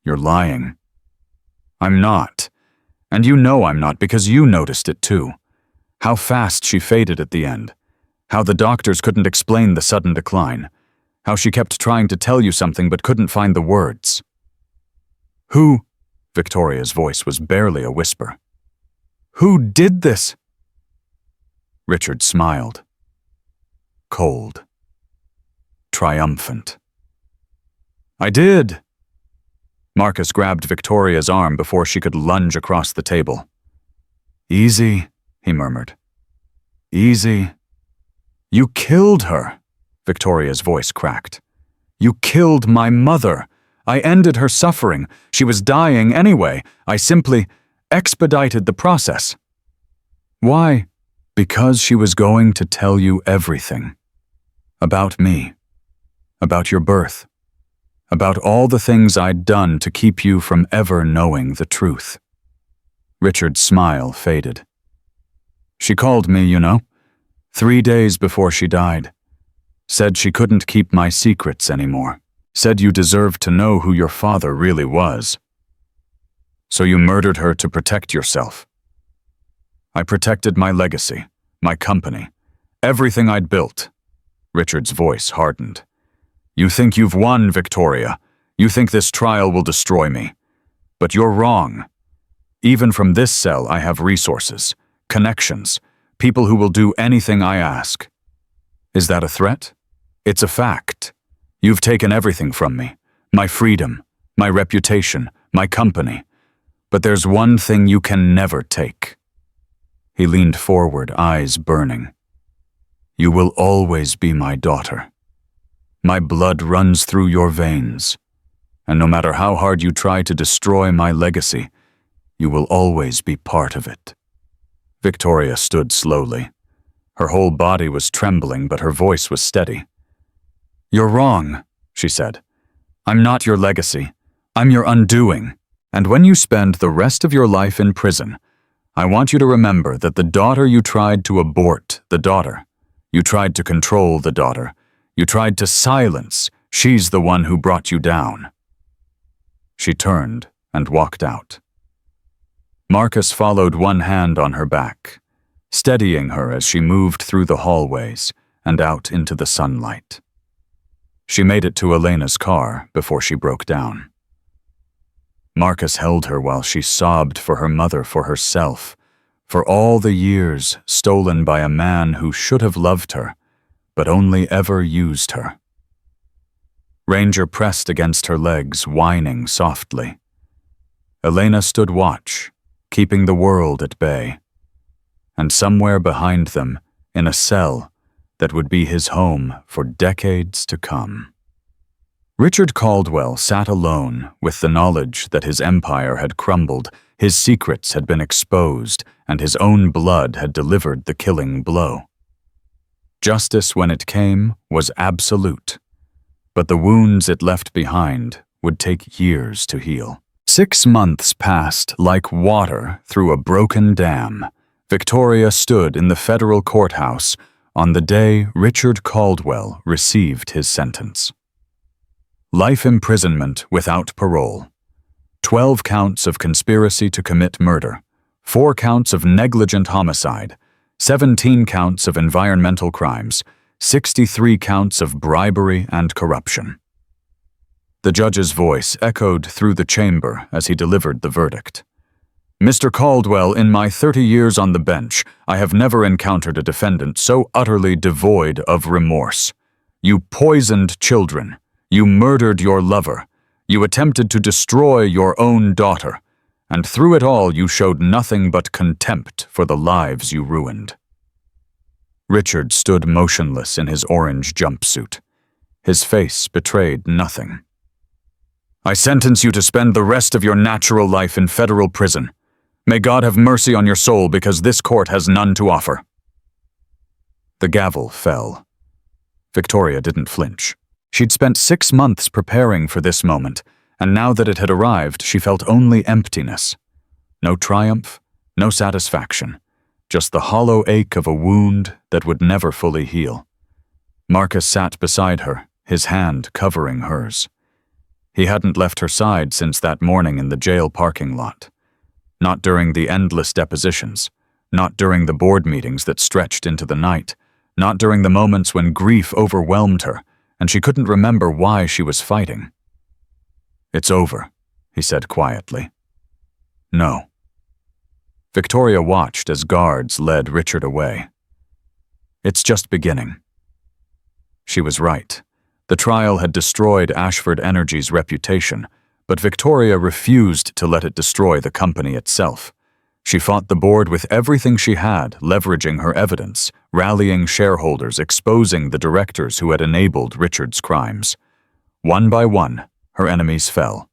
"You're lying." "I'm not. And you know I'm not because you noticed it too. How fast she faded at the end. How the doctors couldn't explain the sudden decline. How she kept trying to tell you something but couldn't find the words." "Who?" Victoria's voice was barely a whisper. "Who did this?" Richard smiled. Cold. Triumphant. "I did." Marcus grabbed Victoria's arm before she could lunge across the table. "Easy," he murmured. "Easy." "You killed her," Victoria's voice cracked. "You killed my mother. I ended her suffering. She was dying anyway. I simply expedited the process." "Why?" "Because she was going to tell you everything. About me. About your birth. About all the things I'd done to keep you from ever knowing the truth." Richard's smile faded. "She called me, 3 days before she died. Said she couldn't keep my secrets anymore. Said you deserved to know who your father really was. So you murdered her to protect yourself." "I protected my legacy, my company, everything I'd built." Richard's voice hardened. "You think you've won, Victoria. You think this trial will destroy me. But you're wrong. Even from this cell, I have resources, connections, people who will do anything I ask." "Is that a threat?" "It's a fact. You've taken everything from me. My freedom, my reputation, my company. But there's one thing you can never take." He leaned forward, eyes burning. "You will always be my daughter. My blood runs through your veins. And no matter how hard you try to destroy my legacy, you will always be part of it." Victoria stood slowly. Her whole body was trembling, but her voice was steady. "You're wrong," she said. "I'm not your legacy. I'm your undoing. And when you spend the rest of your life in prison, I want you to remember that the daughter you tried to abort, the daughter, you tried to control the daughter, you tried to silence, she's the one who brought you down." She turned and walked out. Marcus followed, one hand on her back, steadying her as she moved through the hallways and out into the sunlight. She made it to Elena's car before she broke down. Marcus held her while she sobbed for her mother, for herself, for all the years stolen by a man who should have loved her, but only ever used her. Ranger pressed against her legs, whining softly. Elena stood watch, keeping the world at bay. And somewhere behind them, in a cell that would be his home for decades to come. Richard Caldwell sat alone with the knowledge that his empire had crumbled, his secrets had been exposed, and his own blood had delivered the killing blow. Justice, when it came, was absolute, but the wounds it left behind would take years to heal. 6 months passed like water through a broken dam. Victoria stood in the federal courthouse on the day Richard Caldwell received his sentence. Life imprisonment without parole. 12 counts of conspiracy to commit murder. 4 counts of negligent homicide. 17 counts of environmental crimes. 63 counts of bribery and corruption. The judge's voice echoed through the chamber as he delivered the verdict. "Mr. Caldwell, in my 30 years on the bench, I have never encountered a defendant so utterly devoid of remorse. You poisoned children. You murdered your lover. You attempted to destroy your own daughter. And through it all, you showed nothing but contempt for the lives you ruined." Richard stood motionless in his orange jumpsuit. His face betrayed nothing. "I sentence you to spend the rest of your natural life in federal prison. May God have mercy on your soul, because this court has none to offer." The gavel fell. Victoria didn't flinch. She'd spent 6 months preparing for this moment, and now that it had arrived, she felt only emptiness. No triumph, no satisfaction, just the hollow ache of a wound that would never fully heal. Marcus sat beside her, his hand covering hers. He hadn't left her side since that morning in the jail parking lot. Not during the endless depositions, not during the board meetings that stretched into the night, not during the moments when grief overwhelmed her, and she couldn't remember why she was fighting. "It's over," he said quietly. "No." Victoria watched as guards led Richard away. "It's just beginning." She was right. The trial had destroyed Ashford Energy's reputation, But Victoria refused to let it destroy the company itself. She fought the board with everything she had, leveraging her evidence, rallying shareholders, exposing the directors who had enabled Richard's crimes. One by one, her enemies fell.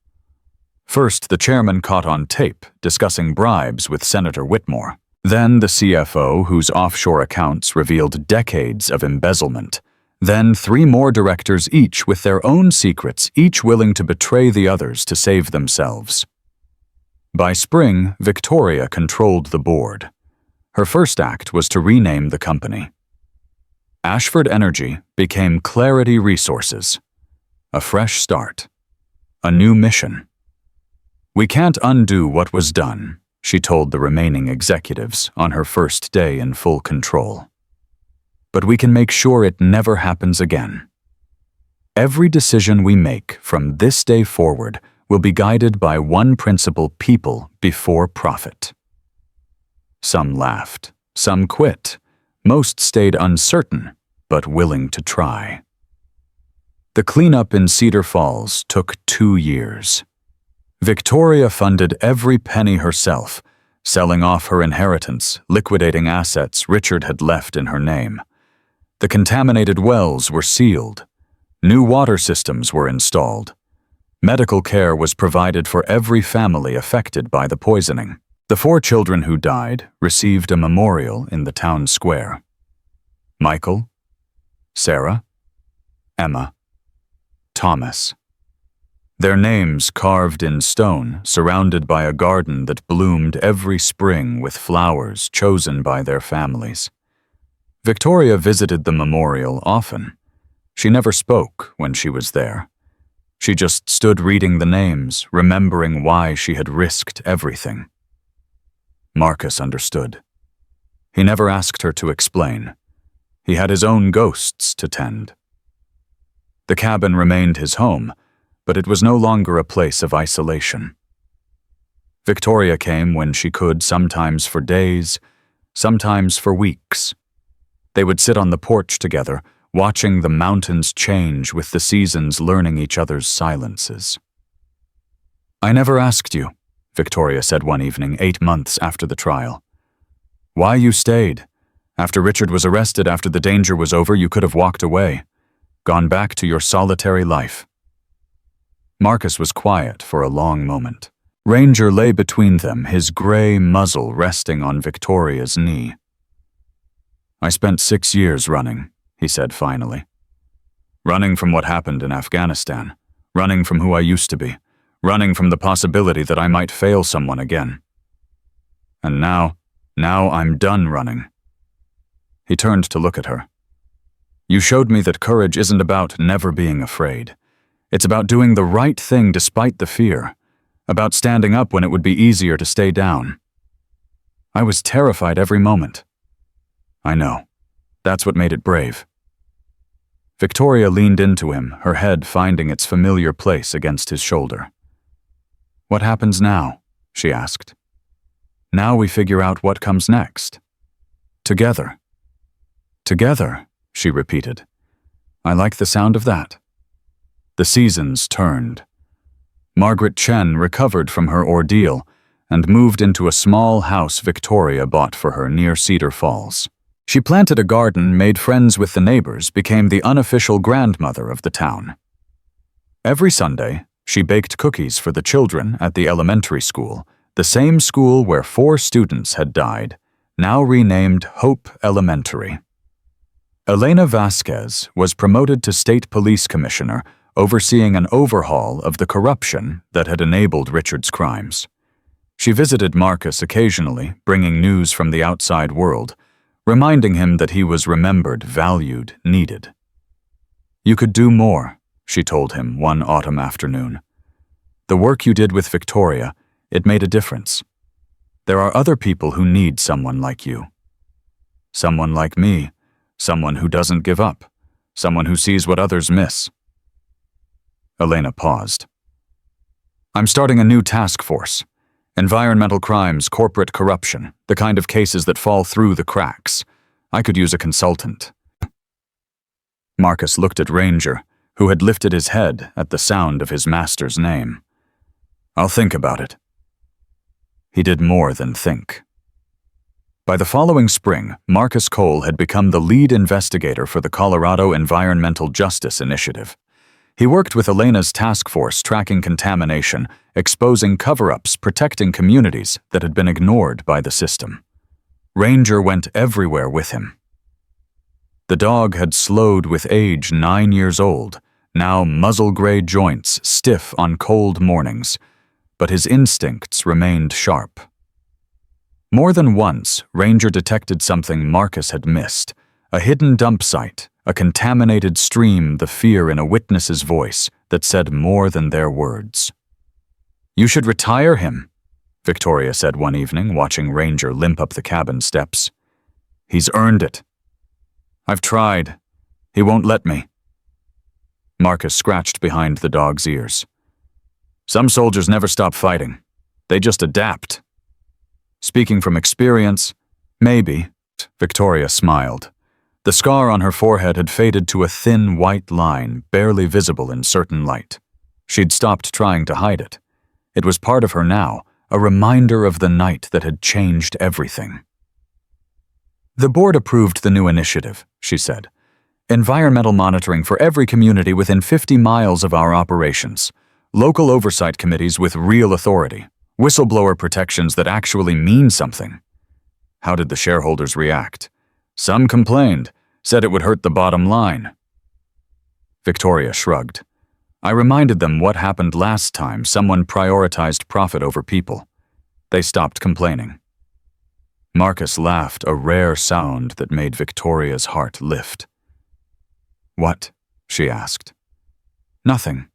First, the chairman caught on tape, discussing bribes with Senator Whitmore. Then the CFO, whose offshore accounts revealed decades of embezzlement. Then 3 more directors, each with their own secrets, each willing to betray the others to save themselves. By spring, Victoria controlled the board. Her first act was to rename the company. Ashford Energy became Clarity Resources. A fresh start. A new mission. "We can't undo what was done," she told the remaining executives on her first day in full control. "But we can make sure it never happens again. Every decision we make from this day forward will be guided by one principle: people before profit." Some laughed, some quit, most stayed uncertain, but willing to try. The cleanup in Cedar Falls took 2 years. Victoria funded every penny herself, selling off her inheritance, liquidating assets Richard had left in her name. The contaminated wells were sealed. New water systems were installed. Medical care was provided for every family affected by the poisoning. The 4 children who died received a memorial in the town square. Michael, Sarah, Emma, Thomas. Their names carved in stone, surrounded by a garden that bloomed every spring with flowers chosen by their families. Victoria visited the memorial often. She never spoke when she was there. She just stood reading the names, remembering why she had risked everything. Marcus understood. He never asked her to explain. He had his own ghosts to tend. The cabin remained his home, but it was no longer a place of isolation. Victoria came when she could, sometimes for days, sometimes for weeks. They would sit on the porch together, watching the mountains change with the seasons, learning each other's silences. "I never asked you," Victoria said one evening, 8 months after the trial. "Why you stayed. After Richard was arrested, after the danger was over, you could have walked away, gone back to your solitary life." Marcus was quiet for a long moment. Ranger lay between them, his gray muzzle resting on Victoria's knee. "I spent 6 years running," he said finally. "Running from what happened in Afghanistan, running from who I used to be, running from the possibility that I might fail someone again. And now I'm done running." He turned to look at her. "You showed me that courage isn't about never being afraid. It's about doing the right thing despite the fear, about standing up when it would be easier to stay down. I was terrified every moment." "I know. That's what made it brave." Victoria leaned into him, her head finding its familiar place against his shoulder. "What happens now?" she asked. "Now we figure out what comes next. Together." "Together," she repeated. "I like the sound of that." The seasons turned. Margaret Chen recovered from her ordeal and moved into a small house Victoria bought for her near Cedar Falls. She planted a garden, made friends with the neighbors, became the unofficial grandmother of the town. Every Sunday, she baked cookies for the children at the elementary school, the same school where 4 students had died, now renamed Hope Elementary. Elena Vasquez was promoted to state police commissioner, overseeing an overhaul of the corruption that had enabled Richard's crimes. She visited Marcus occasionally, bringing news from the outside world, reminding him that he was remembered, valued, needed. "You could do more," she told him one autumn afternoon. "The work you did with Victoria, it made a difference. There are other people who need someone like you. Someone like me, someone who doesn't give up, someone who sees what others miss." Elena paused. "I'm starting a new task force. Environmental crimes, corporate corruption, the kind of cases that fall through the cracks. I could use a consultant." Marcus looked at Ranger, who had lifted his head at the sound of his master's name. I'll think about it. He did more than think. By the following spring, Marcus Cole had become the lead investigator for the Colorado Environmental Justice Initiative. He worked with Elena's task force tracking contamination, exposing cover-ups, protecting communities that had been ignored by the system. Ranger went everywhere with him. The dog had slowed with age, 9 years old, now muzzle-gray joints stiff on cold mornings, but his instincts remained sharp. More than once, Ranger detected something Marcus had missed, a hidden dump site, a contaminated stream, the fear in a witness's voice that said more than their words. "You should retire him," Victoria said one evening, watching Ranger limp up the cabin steps. "He's earned it." "I've tried. He won't let me." Marcus scratched behind the dog's ears. "Some soldiers never stop fighting. They just adapt." "Speaking from experience, maybe," Victoria smiled. The scar on her forehead had faded to a thin white line, barely visible in certain light. She'd stopped trying to hide it. It was part of her now, a reminder of the night that had changed everything. "The board approved the new initiative," she said. "Environmental monitoring for every community within 50 miles of our operations. Local oversight committees with real authority. Whistleblower protections that actually mean something." How did the shareholders react? Some complained, said it would hurt the bottom line. Victoria shrugged. "I reminded them what happened last time someone prioritized profit over people. They stopped complaining." Marcus laughed, a rare sound that made Victoria's heart lift. "What?" she asked. "Nothing.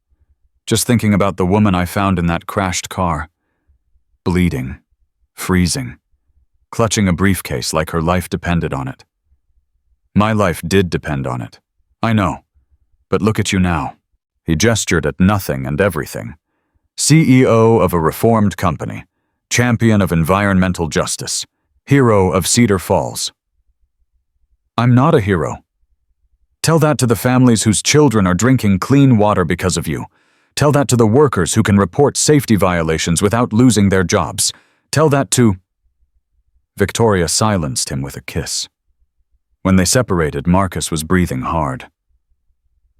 Just thinking about the woman I found in that crashed car. Bleeding, freezing, clutching a briefcase like her life depended on it. My life did depend on it. I know. But look at you now." He gestured at nothing and everything. "CEO of a reformed company, champion of environmental justice, hero of Cedar Falls." "I'm not a hero. Tell that to the families whose children are drinking clean water because of you. Tell that to the workers who can report safety violations without losing their jobs. Tell that to—" Victoria silenced him with a kiss. When they separated, Marcus was breathing hard.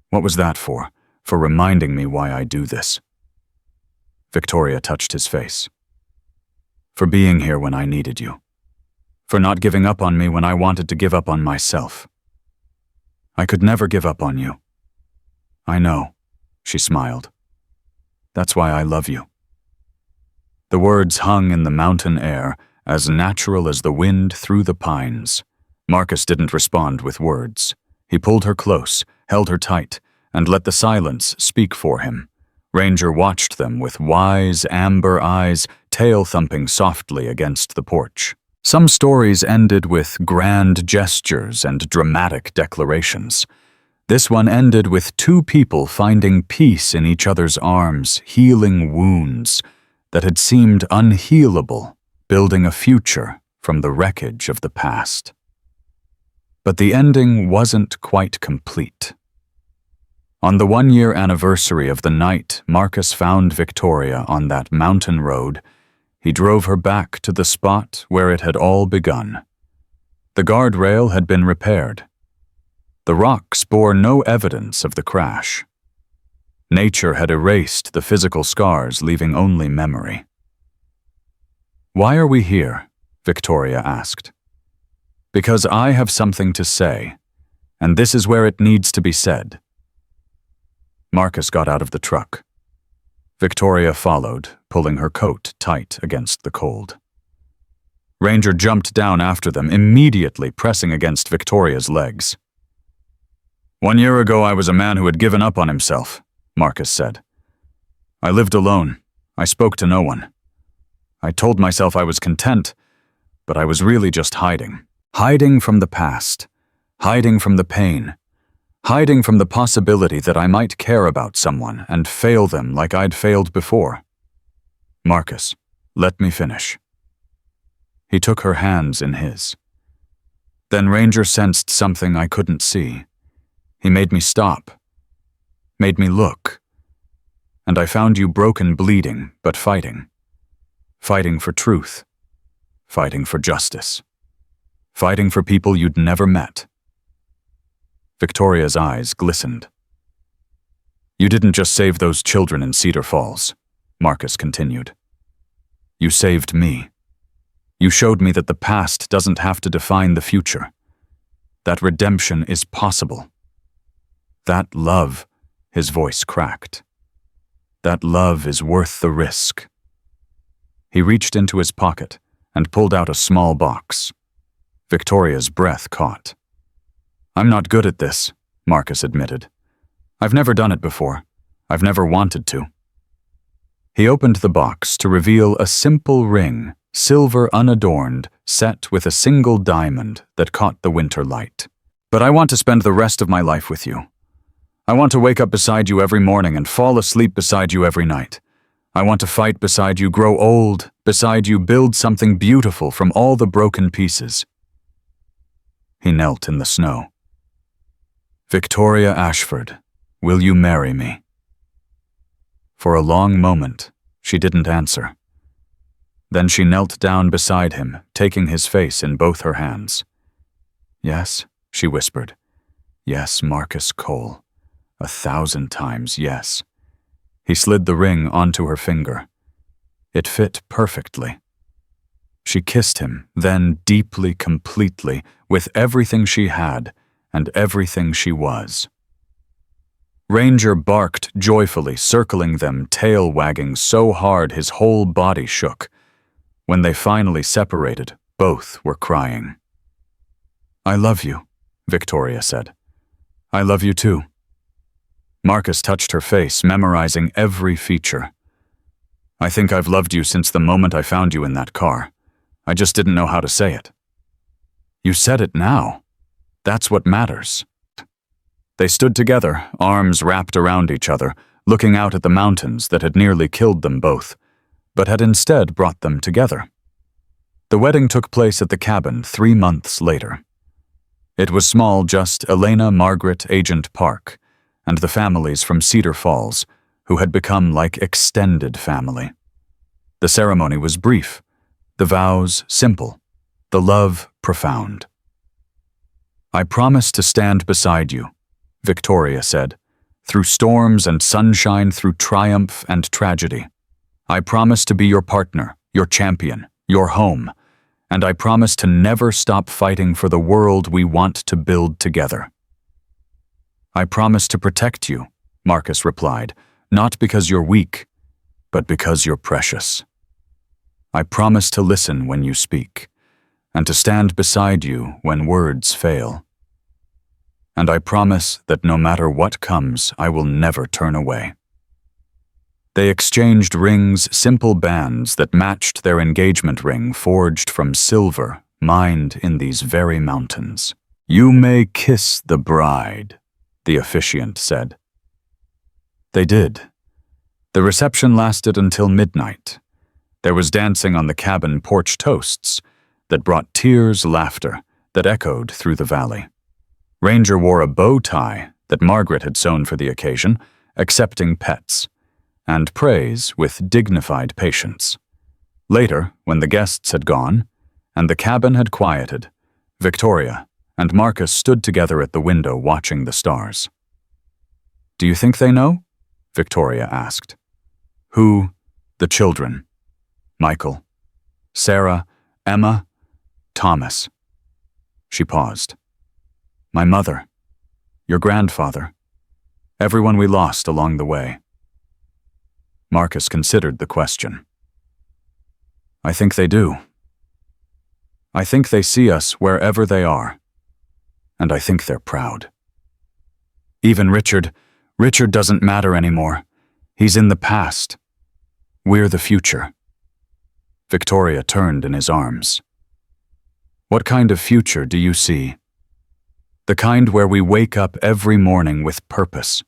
"What was that for? For reminding me why I do this?" Victoria touched his face. "For being here when I needed you. For not giving up on me when I wanted to give up on myself. I could never give up on you." "I know," she smiled. "That's why I love you." The words hung in the mountain air, as natural as the wind through the pines. Marcus didn't respond with words. He pulled her close, held her tight, and let the silence speak for him. Ranger watched them with wise, amber eyes, tail thumping softly against the porch. Some stories ended with grand gestures and dramatic declarations. This one ended with two people finding peace in each other's arms, healing wounds that had seemed unhealable, building a future from the wreckage of the past. But the ending wasn't quite complete. On the 1-year anniversary of the night Marcus found Victoria on that mountain road, he drove her back to the spot where it had all begun. The guardrail had been repaired. The rocks bore no evidence of the crash. Nature had erased the physical scars, leaving only memory. "Why are we here?" Victoria asked. "Because I have something to say, and this is where it needs to be said." Marcus got out of the truck. Victoria followed, pulling her coat tight against the cold. Ranger jumped down after them, immediately pressing against Victoria's legs. "1 year ago I was a man who had given up on himself," Marcus said. "I lived alone. I spoke to no one. I told myself I was content, but I was really just hiding. Hiding from the past. Hiding from the pain. Hiding from the possibility that I might care about someone and fail them like I'd failed before. Marcus, let me finish." He took her hands in his. Then Ranger sensed something I couldn't see. He made me stop. Made me look. and I found you broken, bleeding, but fighting. Fighting for truth. Fighting for justice. Fighting for people you'd never met. Victoria's eyes glistened. You didn't just save those children in Cedar Falls, Marcus continued. You saved me. You showed me that the past doesn't have to define the future. That redemption is possible. That love, his voice cracked. That love is worth the risk. He reached into his pocket and pulled out a small box. Victoria's breath caught. I'm not good at this, Marcus admitted. I've never done it before. I've never wanted to. He opened the box to reveal a simple ring, silver unadorned, set with a single diamond that caught the winter light. But I want to spend the rest of my life with you. I want to wake up beside you every morning and fall asleep beside you every night. I want to fight beside you, grow old beside you, build something beautiful from all the broken pieces. He knelt in the snow. Victoria Ashford, will you marry me? For a long moment, she didn't answer. Then she knelt down beside him, taking his face in both her hands. Yes, she whispered. Yes, Marcus Cole. 1,000 times yes. He slid the ring onto her finger. It fit perfectly. She kissed him, then deeply, completely, with everything she had and everything she was. Ranger barked joyfully, circling them, tail wagging so hard his whole body shook. When they finally separated, both were crying. I love you, Victoria said. I love you too. Marcus touched her face, memorizing every feature. I think I've loved you since the moment I found you in that car. I just didn't know how to say it. You said it now. That's what matters. They stood together, arms wrapped around each other, looking out at the mountains that had nearly killed them both, but had instead brought them together. The wedding took place at the cabin 3 months later. It was small, just Elena, Margaret, Agent Park, and the families from Cedar Falls, who had become like extended family. The ceremony was brief, the vows simple, the love profound. I promise to stand beside you, Victoria said, through storms and sunshine, through triumph and tragedy. I promise to be your partner, your champion, your home, and I promise to never stop fighting for the world we want to build together. I promise to protect you, Marcus replied, not because you're weak, but because you're precious. I promise to listen when you speak, and to stand beside you when words fail. And I promise that no matter what comes, I will never turn away. They exchanged rings, simple bands that matched their engagement ring forged from silver, mined in these very mountains. You may kiss the bride, the officiant said. They did. The reception lasted until midnight. There was dancing on the cabin porch toasts that brought tears, laughter that echoed through the valley. Ranger wore a bow tie that Margaret had sewn for the occasion, accepting pets, and praise with dignified patience. Later, when the guests had gone, and the cabin had quieted, Victoria and Marcus stood together at the window watching the stars. Do you think they know? Victoria asked. Who? The children. Michael, Sarah, Emma, Thomas. She paused. My mother, your grandfather, everyone we lost along the way. Marcus considered the question. I think they do. I think they see us wherever they are, and I think they're proud. Even Richard doesn't matter anymore. He's in the past. We're the future. Victoria turned in his arms. What kind of future do you see? The kind where we wake up every morning with purpose,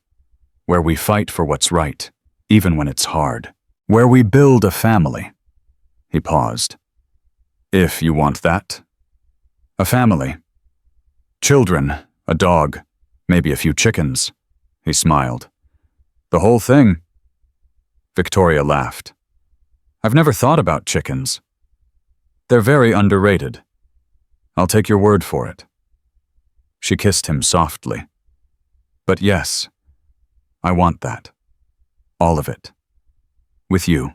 where we fight for what's right, even when it's hard, where we build a family. He paused. If you want that. A family. Children, a dog, maybe a few chickens. He smiled. The whole thing. Victoria laughed. I've never thought about chickens. They're very underrated. I'll take your word for it. She kissed him softly. But yes, I want that. All of it. With you.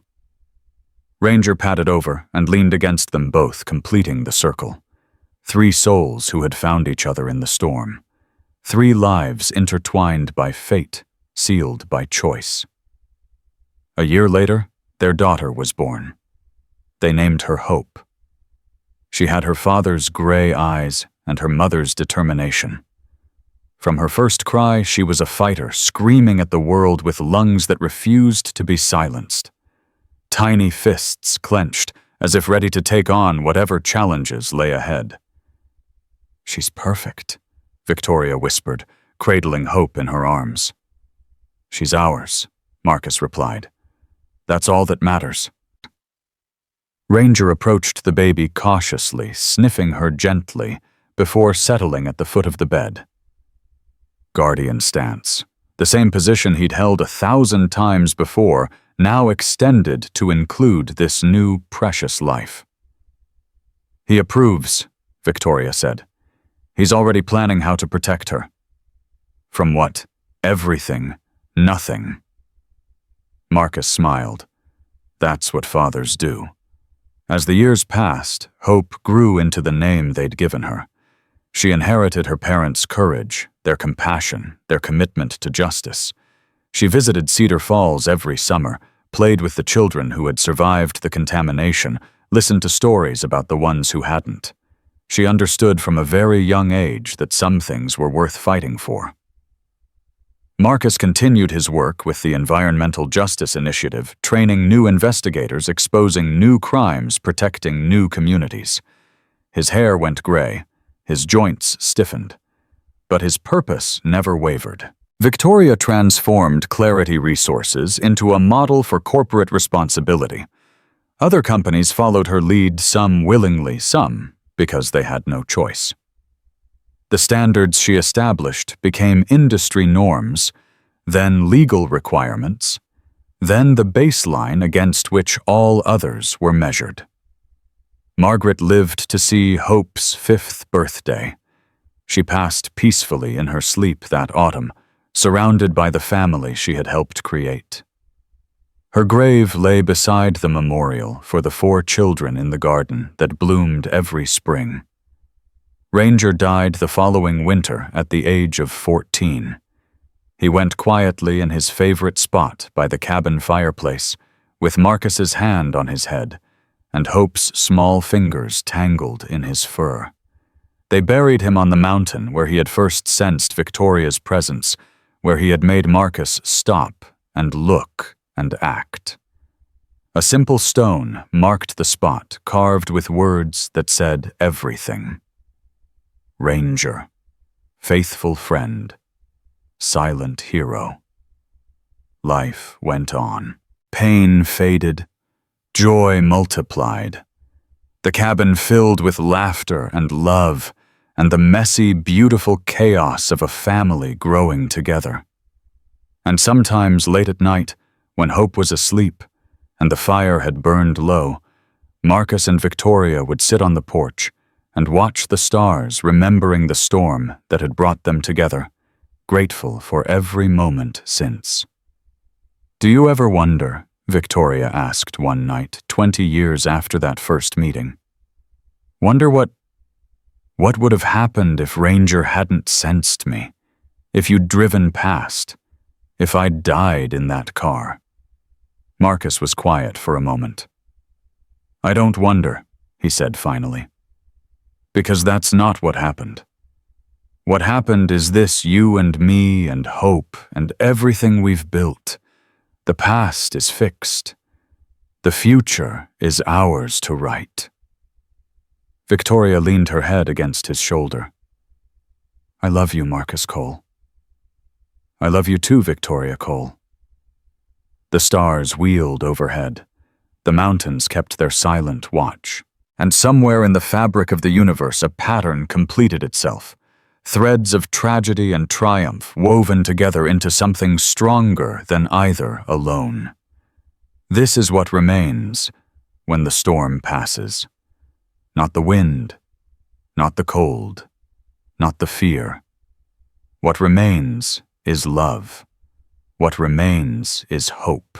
Ranger padded over and leaned against them both, completing the circle. 3 souls who had found each other in the storm. 3 lives intertwined by fate, sealed by choice. A year later, their daughter was born. They named her Hope. She had her father's gray eyes and her mother's determination. From her first cry, she was a fighter, screaming at the world with lungs that refused to be silenced. Tiny fists clenched, as if ready to take on whatever challenges lay ahead. She's perfect, Victoria whispered, cradling Hope in her arms. She's ours, Marcus replied. That's all that matters. Ranger approached the baby cautiously, sniffing her gently, before settling at the foot of the bed. Guardian stance. The same position he'd held 1,000 times before, now extended to include this new precious life. He approves, Victoria said. He's already planning how to protect her. From what? Everything. Nothing. Marcus smiled. That's what fathers do. As the years passed, Hope grew into the name they'd given her. She inherited her parents' courage, their compassion, their commitment to justice. She visited Cedar Falls every summer, played with the children who had survived the contamination, listened to stories about the ones who hadn't. She understood from a very young age that some things were worth fighting for. Marcus continued his work with the Environmental Justice Initiative, training new investigators, exposing new crimes, protecting new communities. His hair went gray, his joints stiffened, but his purpose never wavered. Victoria transformed Clarity Resources into a model for corporate responsibility. Other companies followed her lead, some willingly, some because they had no choice. The standards she established became industry norms, then legal requirements, then the baseline against which all others were measured. Margaret lived to see Hope's 5th birthday. She passed peacefully in her sleep that autumn, surrounded by the family she had helped create. Her grave lay beside the memorial for the 4 children in the garden that bloomed every spring. Ranger died the following winter at the age of 14. He went quietly in his favorite spot by the cabin fireplace, with Marcus's hand on his head, and Hope's small fingers tangled in his fur. They buried him on the mountain where he had first sensed Victoria's presence, where he had made Marcus stop and look and act. A simple stone marked the spot, carved with words that said everything. Ranger, faithful friend, silent hero. Life went on. Pain faded, joy multiplied. The cabin filled with laughter and love, and the messy, beautiful chaos of a family growing together. And sometimes late at night, when Hope was asleep and the fire had burned low, Marcus and Victoria would sit on the porch and watch the stars, remembering the storm that had brought them together, grateful for every moment since. Do you ever wonder, Victoria asked one night, 20 years after that first meeting, wonder what would have happened if Ranger hadn't sensed me, if you'd driven past, if I'd died in that car? Marcus was quiet for a moment. I don't wonder, he said finally. Because that's not what happened. What happened is this: you and me and Hope and everything we've built. The past is fixed. The future is ours to write. Victoria leaned her head against his shoulder. I love you, Marcus Cole. I love you too, Victoria Cole. The stars wheeled overhead. The mountains kept their silent watch. And somewhere in the fabric of the universe, a pattern completed itself. Threads of tragedy and triumph woven together into something stronger than either alone. This is what remains when the storm passes. Not the wind, not the cold, not the fear. What remains is love. What remains is hope.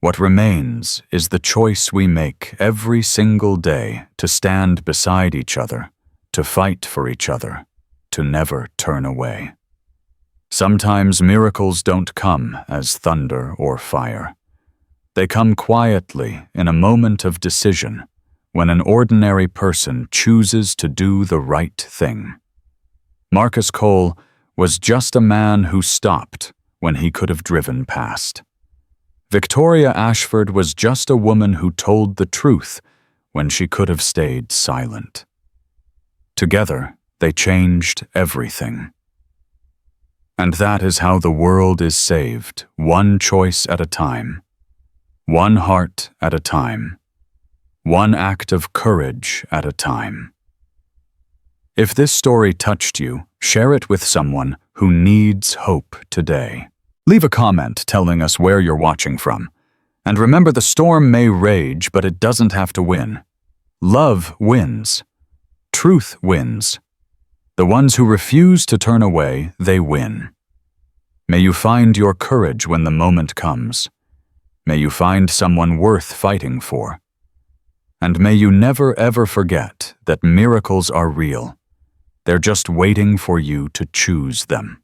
What remains is the choice we make every single day to stand beside each other, to fight for each other, to never turn away. Sometimes miracles don't come as thunder or fire. They come quietly in a moment of decision, when an ordinary person chooses to do the right thing. Marcus Cole was just a man who stopped when he could have driven past. Victoria Ashford was just a woman who told the truth when she could have stayed silent. Together, they changed everything. And that is how the world is saved, one choice at a time, one heart at a time, one act of courage at a time. If this story touched you, share it with someone who needs hope today. Leave a comment telling us where you're watching from. And remember, the storm may rage, but it doesn't have to win. Love wins. Truth wins. The ones who refuse to turn away, they win. May you find your courage when the moment comes. May you find someone worth fighting for. And may you never ever forget that miracles are real. They're just waiting for you to choose them.